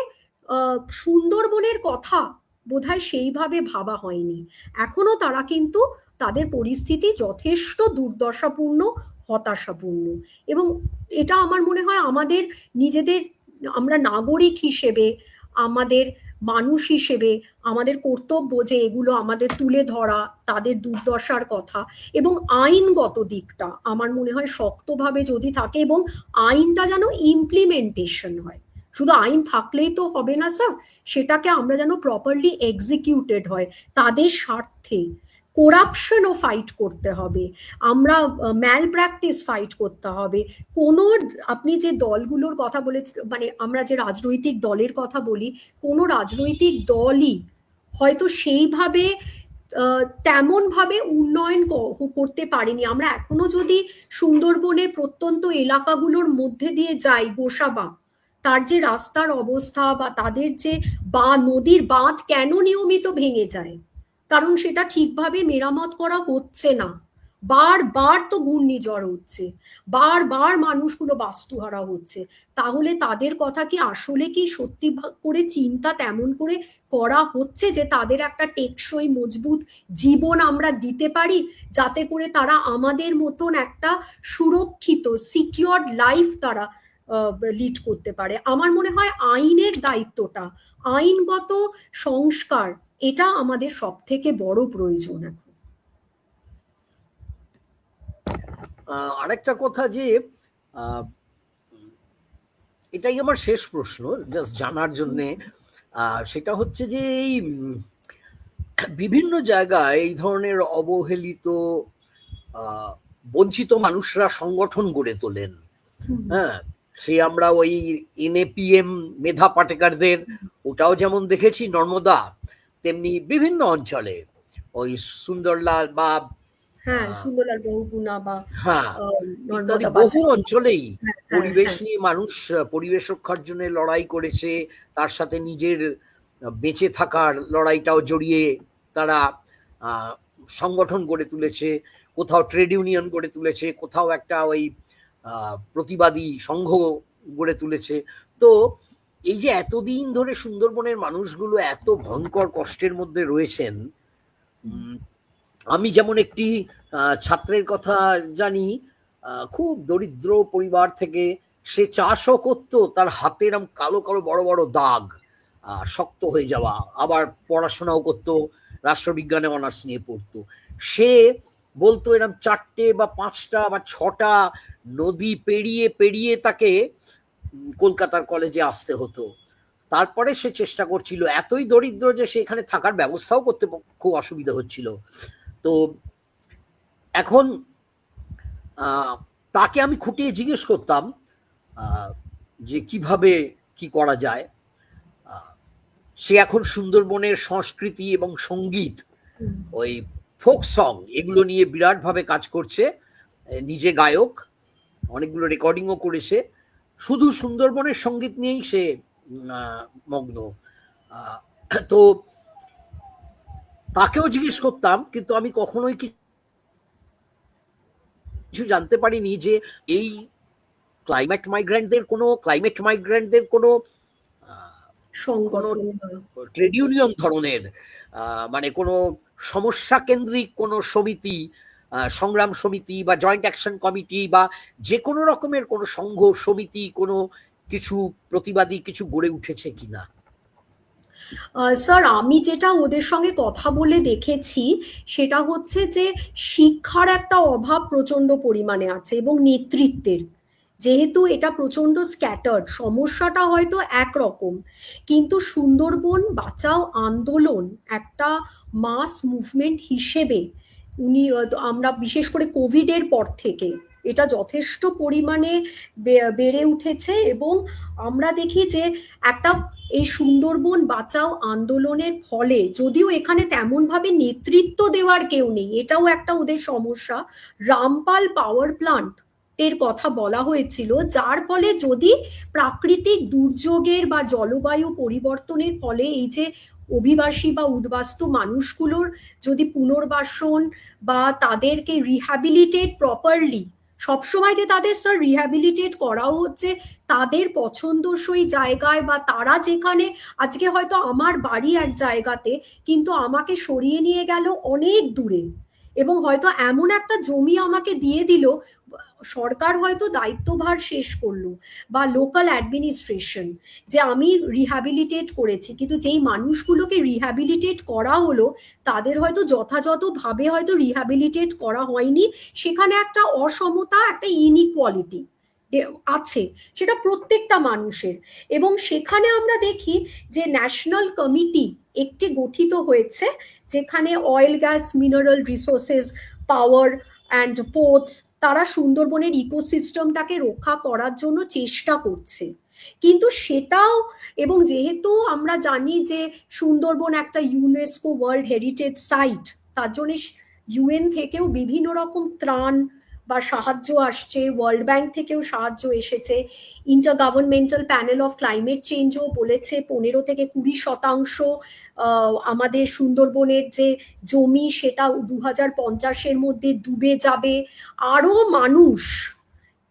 সুন্দরবনের কথা বোধহয় সেইভাবে ভাবা হয়নি। এখনো তারা কিন্তু তাদের পরিস্থিতি যথেষ্ট দুর্দশাপূর্ণ, হতাশাপূর্ণ। এবং এটা আমার মনে হয় আমাদের নিজেদের, আমরা নাগরিক হিসেবে, আমাদের মানুষ হিসেবে আমাদের কর্তব্য যে এগুলো আমাদের তুলে ধরা, তাদের দুর্দশার কথা, এবং আইনগত দিকটা আমার মনে হয় শক্তভাবে যদি থাকে, এবং আইনটা যেন ইমপ্লিমেন্টেশন হয়। শুধু আইন থাকলেই তো হবে না স্যার, সেটাকে আমরা যেন প্রপারলি এক্সিকিউটেড হয় তাদের স্বার্থে। করাপশনও ফাইট করতে হবে, আমরা ম্যাল প্র্যাকটিস ফাইট করতে হবে। কোনো, আপনি যে দলগুলোর কথা বলে, মানে আমরা যে রাজনৈতিক দলের কথা বলি, কোনো রাজনৈতিক দলই হয়তো সেইভাবে তেমন ভাবে উন্নয়ন করতে পারেনি। আমরা এখনো যদি সুন্দরবনের প্রত্যন্ত এলাকাগুলোর মধ্যে দিয়ে যাই, গোসাবা, তার যে রাস্তার অবস্থা, বা তাদের যে নদীর বাঁধ কেন নিয়মিত ভেঙে যায়, কারণ সেটা ঠিকভাবে মেরামত করা হচ্ছে না। বারবার তো ঘূর্ণিঝড় হচ্ছে, বারবার মানুষগুলো বাস্তুহারা হচ্ছে। তাহলে তাদের কথা কি আসলে কি সত্যি করে চিন্তা তেমন করে করা হচ্ছে যে তাদের একটা টেকসই মজবুত জীবন আমরা দিতে পারি, যাতে করে তারা আমাদের মতন একটা সুরক্ষিত সিকিউরড লাইফ তারা লিড করতে পারে? আমার মনে হয় আইনের দায়িত্বটা, আইনগত সংস্কার, এটা আমাদের সব থেকে বড় প্রয়োজন এখন। আরেকটা কথা, যে এটাই আমার শেষ প্রশ্ন জাস্ট জানার জন্যে, সেটা হচ্ছে যে এই বিভিন্ন জায়গায় এই ধরনের অবহেলিত বঞ্চিত মানুষরা সংগঠন গড়ে তোলেন। হ্যাঁ, সে আমরা ওই NAPM মেধা পাটেকারদের ওটাও যেমন দেখেছি নর্মদা, তেমনি বিভিন্ন অঞ্চলে ওই সুন্দরলাল বা সুন্দরলাল বহুগুণা বা বহু অঞ্চলেই পরিবেশ নিয়ে মানুষ পরিবেশ রক্ষার জন্য লড়াই করেছে, তার সাথে নিজের বেঁচে থাকার লড়াইটাও জড়িয়ে তারা সংগঠন গড়ে তুলেছে, কোথাও ট্রেড ইউনিয়ন গড়ে তুলেছে, কোথাও একটা ওই প্রতিবাদী সংঘ গড়ে তুলেছে। তো এই যে এতদিন ধরে সুন্দরবনের মানুষগুলো এত ভয়ঙ্কর কষ্টের মধ্যে রয়েছেন, আমি যেমন একটি ছাত্রের কথা জানি, খুব দরিদ্র পরিবার থেকে, সে চাষও করতো, তার হাতে এরম কালো কালো বড় বড় দাগ, শক্ত হয়ে যাওয়া, আবার পড়াশোনাও করতো, রাষ্ট্রবিজ্ঞানে অনার্স নিয়ে পড়তো। সে বলতো এরম 4টে বা 5টা বা 6টা নদী পেরিয়ে পেরিয়ে তাকে কলকাতার কলেজে আসতে হতো। তারপরে সে চেষ্টা করছিল, এতই দরিদ্র যে সে এখানে থাকার ব্যবস্থাও করতে খুব অসুবিধা হচ্ছিল। তো এখন তাকে আমি খুঁটিয়ে জিজ্ঞেস করতাম যে কিভাবে কি করা যায়। সে এখন সুন্দরবনের সংস্কৃতি এবং সঙ্গীত, ওই ফোক সং, এগুলো নিয়ে বিরাটভাবে কাজ করছে। নিজে গায়ক, অনেকগুলো রেকর্ডিংও করেছে। শুধু সুন্দরবনের সঙ্গীত নিয়েই সে মগ্ন। তো তাকেও জিজ্ঞেস করতাম, কিন্তু আমি কখনোই কিছু জানতে পারিনি যে এই ক্লাইমেট মাইগ্রেন্টদের কোনো ট্রেড ইউনিয়ন ধরনের, মানে কোনো সমস্যা কেন্দ্রিক কোনো সমিতি, সংগ্রাম সমিতি বা জয়েন্ট অ্যাকশন কমিটি বা যে কোনো রকমের কোনো সংঘ সমিতি, কোনো কিছু প্রতিবাদী কিছু গড়ে উঠেছে কিনা। স্যার, আমি যেটা ওদের সঙ্গে কথা বলে দেখেছি সেটা হচ্ছে যে শিক্ষার একটা অভাব প্রচন্ড পরিমাণে আছে এবং নেতৃত্বের, যেহেতু এটা প্রচন্ড স্ক্যাটার্ড, সমস্যাটা হয়তো একরকম, কিন্তু সুন্দরবন বাঁচাও আন্দোলন একটা মাস মুভমেন্ট হিসেবে আমরা বিশেষ করে কোভিডের পর থেকে এটা যথেষ্ট পরিমাণে বেড়ে উঠেছে। এবং আমরা দেখি যে একটা এই সুন্দরবন বাঁচাও আন্দোলনের ফলে, যদিও এখানে তেমন ভাবে নেতৃত্ব দেওয়ার কেউ নেই, এটাও একটা ওদের সমস্যা, রামপাল পাওয়ার প্লান্ট এর কথা বলা হয়েছিল, যার ফলে যদি প্রাকৃতিক দুর্যোগের বা জলবায়ু পরিবর্তনের ফলে এই যে অভিবাসী বা উদ্বাস্তু মানুষগুলোর যদি পুনর্বাসন বা তাদেরকে রিহ্যাবিলিটেট প্রপারলি, সবসময় যে তাদের স্যার রিহ্যাবিলিটেট করাও হচ্ছে তাদের পছন্দসই জায়গায়, বা তারা যেখানে আজকে হয়তো আমার বাড়ি এক জায়গাতে কিন্তু আমাকে সরিয়ে নিয়ে গেল অনেক দূরে, এবং হয়তো এমন একটা জমি আমাকে দিয়ে দিল, সরকার হয়তো দায়িত্বভার শেষ করলো বা লোকাল অ্যাডমিনিস্ট্রেশন, যে আমি রিহ্যাবিলিটেট করেছি, কিন্তু যেই মানুষগুলোকে রিহ্যাবিলিটেট করা হলো তাদের হয়তো যথাযথভাবে হয়তো রিহ্যাবিলিটেট করা হয়নি, সেখানে একটা অসমতা, একটা ইনইকুয়ালিটি আছে, সেটা প্রত্যেকটা মানুষের। এবং সেখানে আমরা দেখি যে ন্যাশনাল কমিটি একটি গঠিত হয়েছে, যেখানে oil gas mineral resources power and ports, তারা সুন্দরবনের ইকোসিস্টেমটাকে রক্ষা করার জন্য চেষ্টা করছে, কিন্তু সেটাও, এবং যেহেতু আমরা জানি যে সুন্দরবন একটা ইউনেস্কো ওয়ার্ল্ড হেরিটেজ সাইট, তার জন্য ইউএন থেকেও বিভিন্ন রকম ত্রাণ বা সাহায্য আসছে, ওয়ার্ল্ড ব্যাংক থেকেও সাহায্য এসেছে, intergovernmental panel of climate চেঞ্জও বলেছে 15 থেকে 20% আমাদের সুন্দরবনের যে জমি সেটা 2050-এর মধ্যে ডুবে যাবে, আরো মানুষ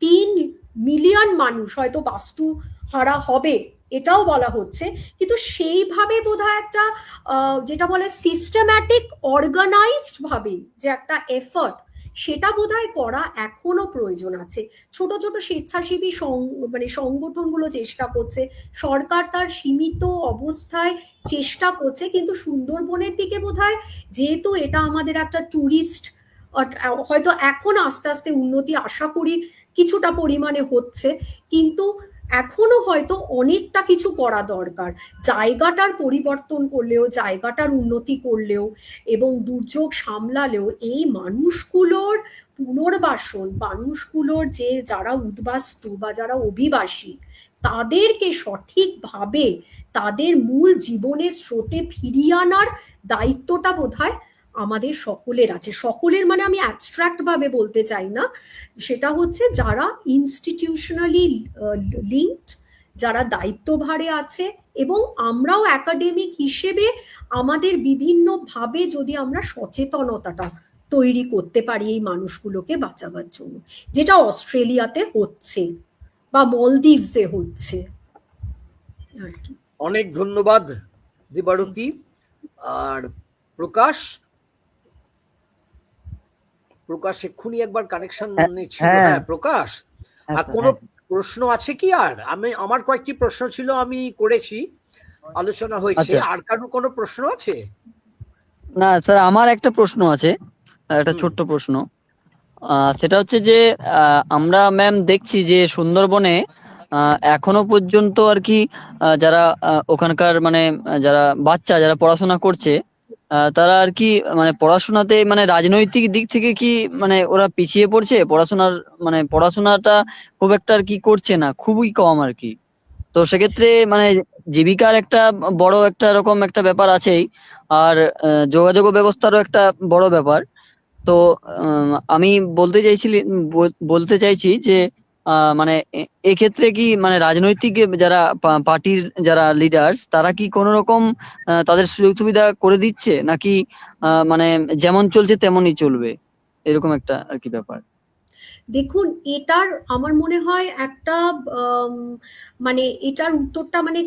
3 মিলিয়ন মানুষ হয়তো বাস্তু হারা হবে, এটাও বলা হচ্ছে। কিন্তু সেইভাবে বোধহয় একটা যেটা বলে সিস্টেম্যাটিক অর্গানাইজড ভাবে যে একটা এফর্ট, সেটা বোধহয় করা এখনো প্রয়োজন আছে। ছোট ছোট স্বেচ্ছাসেবী মানে সংগঠনগুলো চেষ্টা করছে, সরকার তার সীমিত অবস্থায় চেষ্টা করছে, কিন্তু সুন্দরবনের দিকে বোধহয়, যেহেতু এটা আমাদের একটা ট্যুরিস্ট, হয়তো এখন আস্তে আস্তে উন্নতি আশা করি কিছুটা পরিমাণে হচ্ছে, কিন্তু এখনো হয়তো অনেকটা কিছু করা দরকার, জায়গাটার পরিবর্তন করলেও, জায়গাটার উন্নতি করলেও এবং দুর্যোগ সামলালেও এই মানুষগুলোর পুনর্বাসন, মানুষগুলোর যে যারা উদ্বাস্তু বা যারা অভিবাসী, তাদেরকে সঠিকভাবে তাদের মূল জীবনের স্রোতে ফিরিয়ে আনার দায়িত্বটা বোধহয় আমাদের সকলের আছে। সকলের মানে আমি অ্যাবস্ট্রাক্ট ভাবে বলতে চাই না, সেটা হচ্ছে যারা ইনস্টিটিউশনালি লিঙ্কড, যারা দায়িত্বভারে আছে, এবং আমরাও একাডেমিক হিসেবে আমাদের বিভিন্ন ভাবে যদি আমরা সচেতনতাটা তৈরি করতে পারি এই মানুষগুলোকে বাঁচাবার জন্য, যেটা অস্ট্রেলিয়াতে হচ্ছে বা মলদ্বীপসে হচ্ছে আর কি। অনেক ধন্যবাদ দেবারতী। আর প্রকাশ, প্রকাশ এক্ষুনি একবার কানেকশন হ্যাঁ, ছিল। হ্যাঁ। হ্যাঁ প্রকাশ, হ্যাঁ, আর স্যার, কোনো হ্যাঁ। প্রশ্ন আছে কি? আর আমার কয়েকটি প্রশ্ন ছিল, আমি করেছি, আলোচনা হয়েছে। আচ্ছা। আর কারোর কোনো প্রশ্ন আছে? না স্যার, আমার একটা প্রশ্ন আছে, একটা হুম। ছোট্ট প্রশ্ন। সেটা হচ্ছে যে আমরা ম্যাম দেখছি যে সুন্দরবনে এখনো পর্যন্ত আর কি যারা ওখানকার মানে যারা বাচ্চা যারা পড়াশোনা করছে, তারা আর কি মানে পড়াশোনাতে মানে রাজনৈতিক দিক থেকে কি মানে ওরা পিছিয়ে পড়ছে, মানে পড়াশোনাটা খুব একটা আর কি করছে না, খুবই কম আর কি। তো সেক্ষেত্রে মানে জীবিকার একটা বড় একটা এরকম একটা ব্যাপার আছেই, আর যোগাযোগ ব্যবস্থারও একটা বড় ব্যাপার। তো আমি বলতে চাইছি যে মানে এক্ষেত্রে কি মানে রাজনৈতিক যারা পার্টির যারা লিডার্স, তারা কি কোনো রকম তাদের সুযোগ সুবিধা করে দিচ্ছে, নাকি মানে যেমন চলছে তেমনই চলবে, এরকম একটা আর কি ব্যাপার? দেখুন, এটার আমার মনে হয় একটা মানে এটার উত্তরটা মানে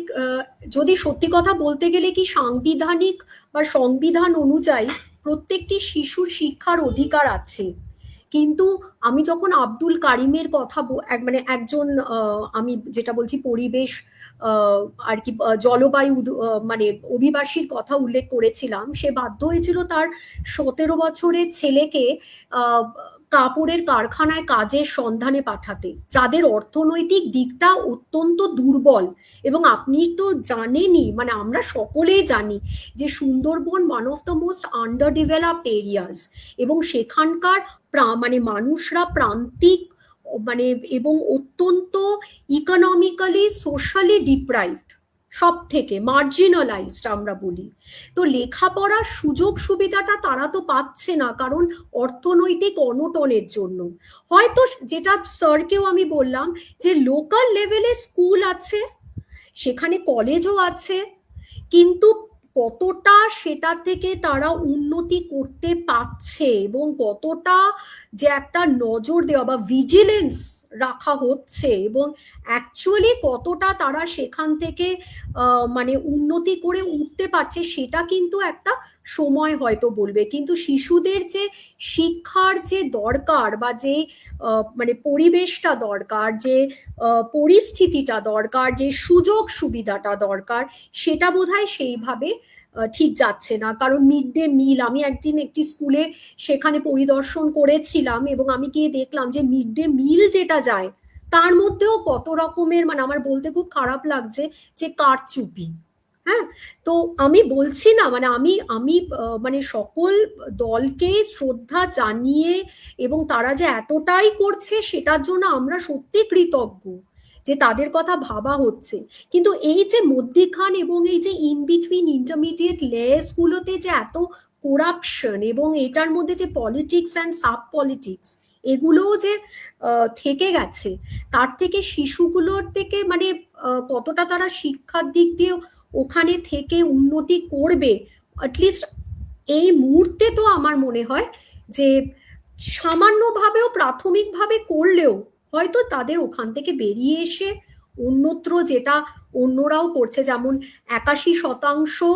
যদি সত্যি কথা বলতে গেলে কি সাংবিধানিক বা সংবিধান অনুযায়ী প্রত্যেকটি শিশুর শিক্ষার অধিকার আছে। কিন্তু আমি যখন আব্দুল কারিমের কথা মানে একজন আমি যেটা বলছি পরিবেশ আর কি জলবায়ু মানে অভিবাসীর কথা উল্লেখ করেছিলাম, সে বাধ্য হয়েছিল তার 17 বছরের ছেলেকে কাপড়ের কারখানায় কাজের সন্ধানে পাঠাতে, যাদের অর্থনৈতিক দিকটা অত্যন্ত দুর্বল। এবং আপনি তো জানেনই, মানে আমরা সকলেই জানি যে Sundarban one of the most under developed areas, এবং সেখানকার মানে মানুষরা প্রান্তিক মানে এবং অত্যন্ত ইকোনমিক্যালি সোশ্যালি ডিপ্রাইভড, সব থেকে মার্জিনালাইজড আমরা বলি। তো লেখাপড়ার সুযোগ সুবিধাটা তারা তো পাচ্ছে না, কারণ অর্থনৈতিক অনটনের জন্য। হয়তো যেটা স্যারকেও আমি বললাম যে লোকাল লেভেলে স্কুল আছে, সেখানে কলেজও আছে, কিন্তু কতটা সেটা থেকে তারা উন্নতি করতে পারছে এবং কতটা যে একটা নজর দেওয়া বা ভিজিলেন্স রাখা হচ্ছে এবং অ্যাকচুয়ালি কতটা তারা সেখান থেকে মানে উন্নতি করে উঠতে পারছে, সেটা কিন্তু একটা সময় হয়তো বলবে। কিন্তু শিশুদের যে শিক্ষার যে দরকার বা যে মানে পরিবেশটা দরকার, যে পরিস্থিতিটা দরকার, যে সুযোগ সুবিধাটা দরকার, সেটা বোধহয় সেইভাবে ঠিক যাচ্ছে না। কারণ মিড ডে মিল, আমি একদিন একটি স্কুলে সেখানে পরিদর্শন করেছিলাম এবং আমি গিয়ে দেখলাম যে মিড ডে মিল যেটা যায় তার মধ্যেও কত রকমের, মানে আমার বলতে খুব খারাপ লাগছে যে কারচুপি। হ্যাঁ, তো আমি বলছি না, মানে আমি মানে সকল দলকে শ্রদ্ধা জানিয়ে এবং তারা যে এতটাই করছে সেটার জন্য আমরা সত্যি কৃতজ্ঞ যে তাদের কথা ভাবা হচ্ছে। কিন্তু এই যে মধ্যিখান এবং এই যে ইন বিটুইন ইন্টারমিডিয়েট লেয়ার্স গুলোতে যে এত করাপশন এবং এটার মধ্যে যে পলিটিক্স অ্যান্ড সাব পলিটিক্স এগুলোও যে থেকে গেছে, তার থেকে শিশুগুলোর থেকে মানে কতটা তারা শিক্ষার দিক দিয়ে ওখানে থেকে উন্নতি করবে, অ্যাটলিস্ট এই মুহূর্তে তো আমার মনে হয় যে সামান্যভাবেও প্রাথমিকভাবে করলেও হয়তো তাদের ওখান থেকে বেরিয়ে এসে অন্যত্র যেটা অন্যরাও করছে, যেমন 81%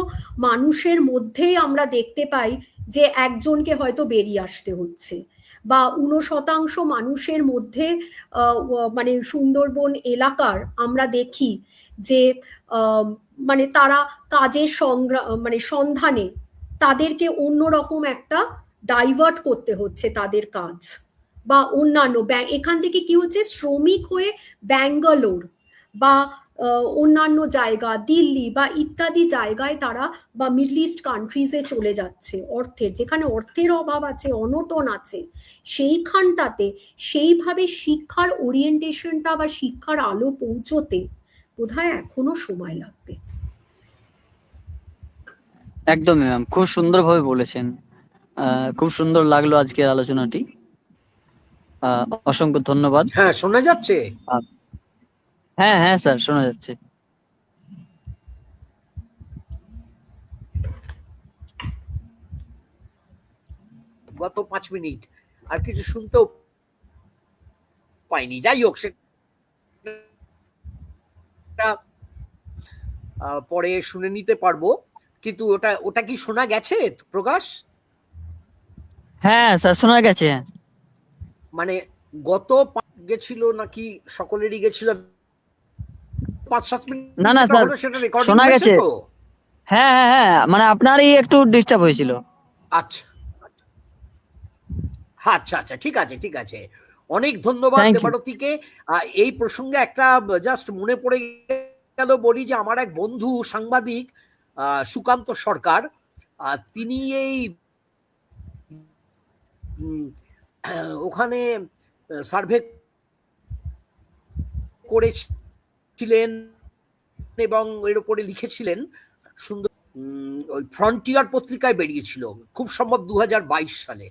মানুষের মধ্যেই আমরা দেখতে পাই যে একজনকে হয়তো বেরিয়ে আসতে হচ্ছে, বা 59% মানুষের মধ্যে মানে সুন্দরবন এলাকার আমরা দেখি যে মানে তারা কাজের মানে সন্ধানে তাদেরকে অন্যরকম একটা ডাইভার্ট করতে হচ্ছে তাদের কাজ, বা অন্যান্য এখান থেকে কি হচ্ছে, শ্রমিক হয়ে ব্যাঙ্গালোর বা অন্যান্য জায়গা দিল্লি বা ইত্যাদি জায়গায় তারা বা মিডল ইস্ট কান্ট্রিজে চলে যাচ্ছে অর্থের, যেখানে অর্থের অভাব আছে, অনটন আছে, সেইখানটাতে সেইভাবে শিক্ষার ওরিয়েন্টেশনটা বা শিক্ষার আলো পৌঁছতে বোধহয় এখনো সময় লাগবে। একদমই ম্যাম, খুব সুন্দরভাবে বলেছেন। খুব সুন্দর লাগলো আজকের আলোচনাটি। অসংখ্য ধন্যবাদ। হ্যাঁ, শোনা যাচ্ছে? হ্যাঁ হ্যাঁ স্যার, শোনা যাচ্ছে। গত 5 মিনিট আর কিছু শুনতেও পাইনি। যাই হোক, সে পরে শুনে নিতে পারবো। কিন্তু ওটা কি শোনা গেছে প্রকাশ? হ্যাঁ স্যার, শোনা গেছে। মানে গত গেছিল নাকি সকলেরই গেছিল 5-7 মিনিট না না যেটা স্যার, হলো সেটা রেকর্ডিং শোনা হয়েছে গেছে। তো? হ্যাঁ হ্যাঁ হ্যাঁ, মানে আপনারই একটু ডিস্টার্ব হয়েছিল। আচ্ছা আচ্ছা আচ্ছা, ঠিক আছে ঠিক আছে। অনেক ধন্যবাদ Thank you. দেবারতিকে। এই প্রসঙ্গে একটা জাস্ট মনে পড়ে গেল, বলি যে আমার এক বন্ধু সাংবাদিক সুকান্ত সরকার, তিনি এই ওখানে সার্ভে করেছিলেন এবং এর উপরে লিখেছিলেন সুন্দর। ওই ফ্রন্টিয়ার পত্রিকায় বেরিয়েছিল, খুব সম্ভব 2022 সালে,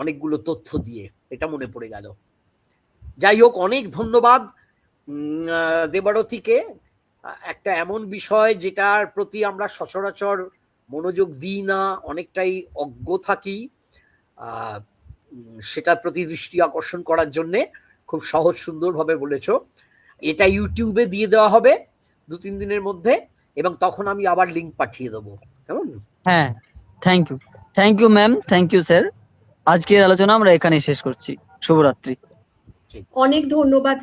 অনেকগুলো তথ্য দিয়ে, এটা মনে পড়ে গেল। যাই হোক, অনেক ধন্যবাদ দেবারতিকে। একটা এমন বিষয় যেটার প্রতি আমরা সচরাচর মনোযোগ দিই না, অনেকটাই অজ্ঞ থাকি, সেটার প্রতি দৃষ্টি আকর্ষণ করার জন্যে খুব সহজ সুন্দরভাবে বলেছ। এটা ইউটিউবে দিয়ে দেওয়া হবে 2-3 দিনের মধ্যে, এবং তখন আমি আবার লিঙ্ক পাঠিয়ে দেবো, কেমন? হ্যাঁ, thank you ma'am, thank you sir. আজকের আলোচনা আমরা এখানেই শেষ করছি। শুভরাত্রি। অনেক ধন্যবাদ।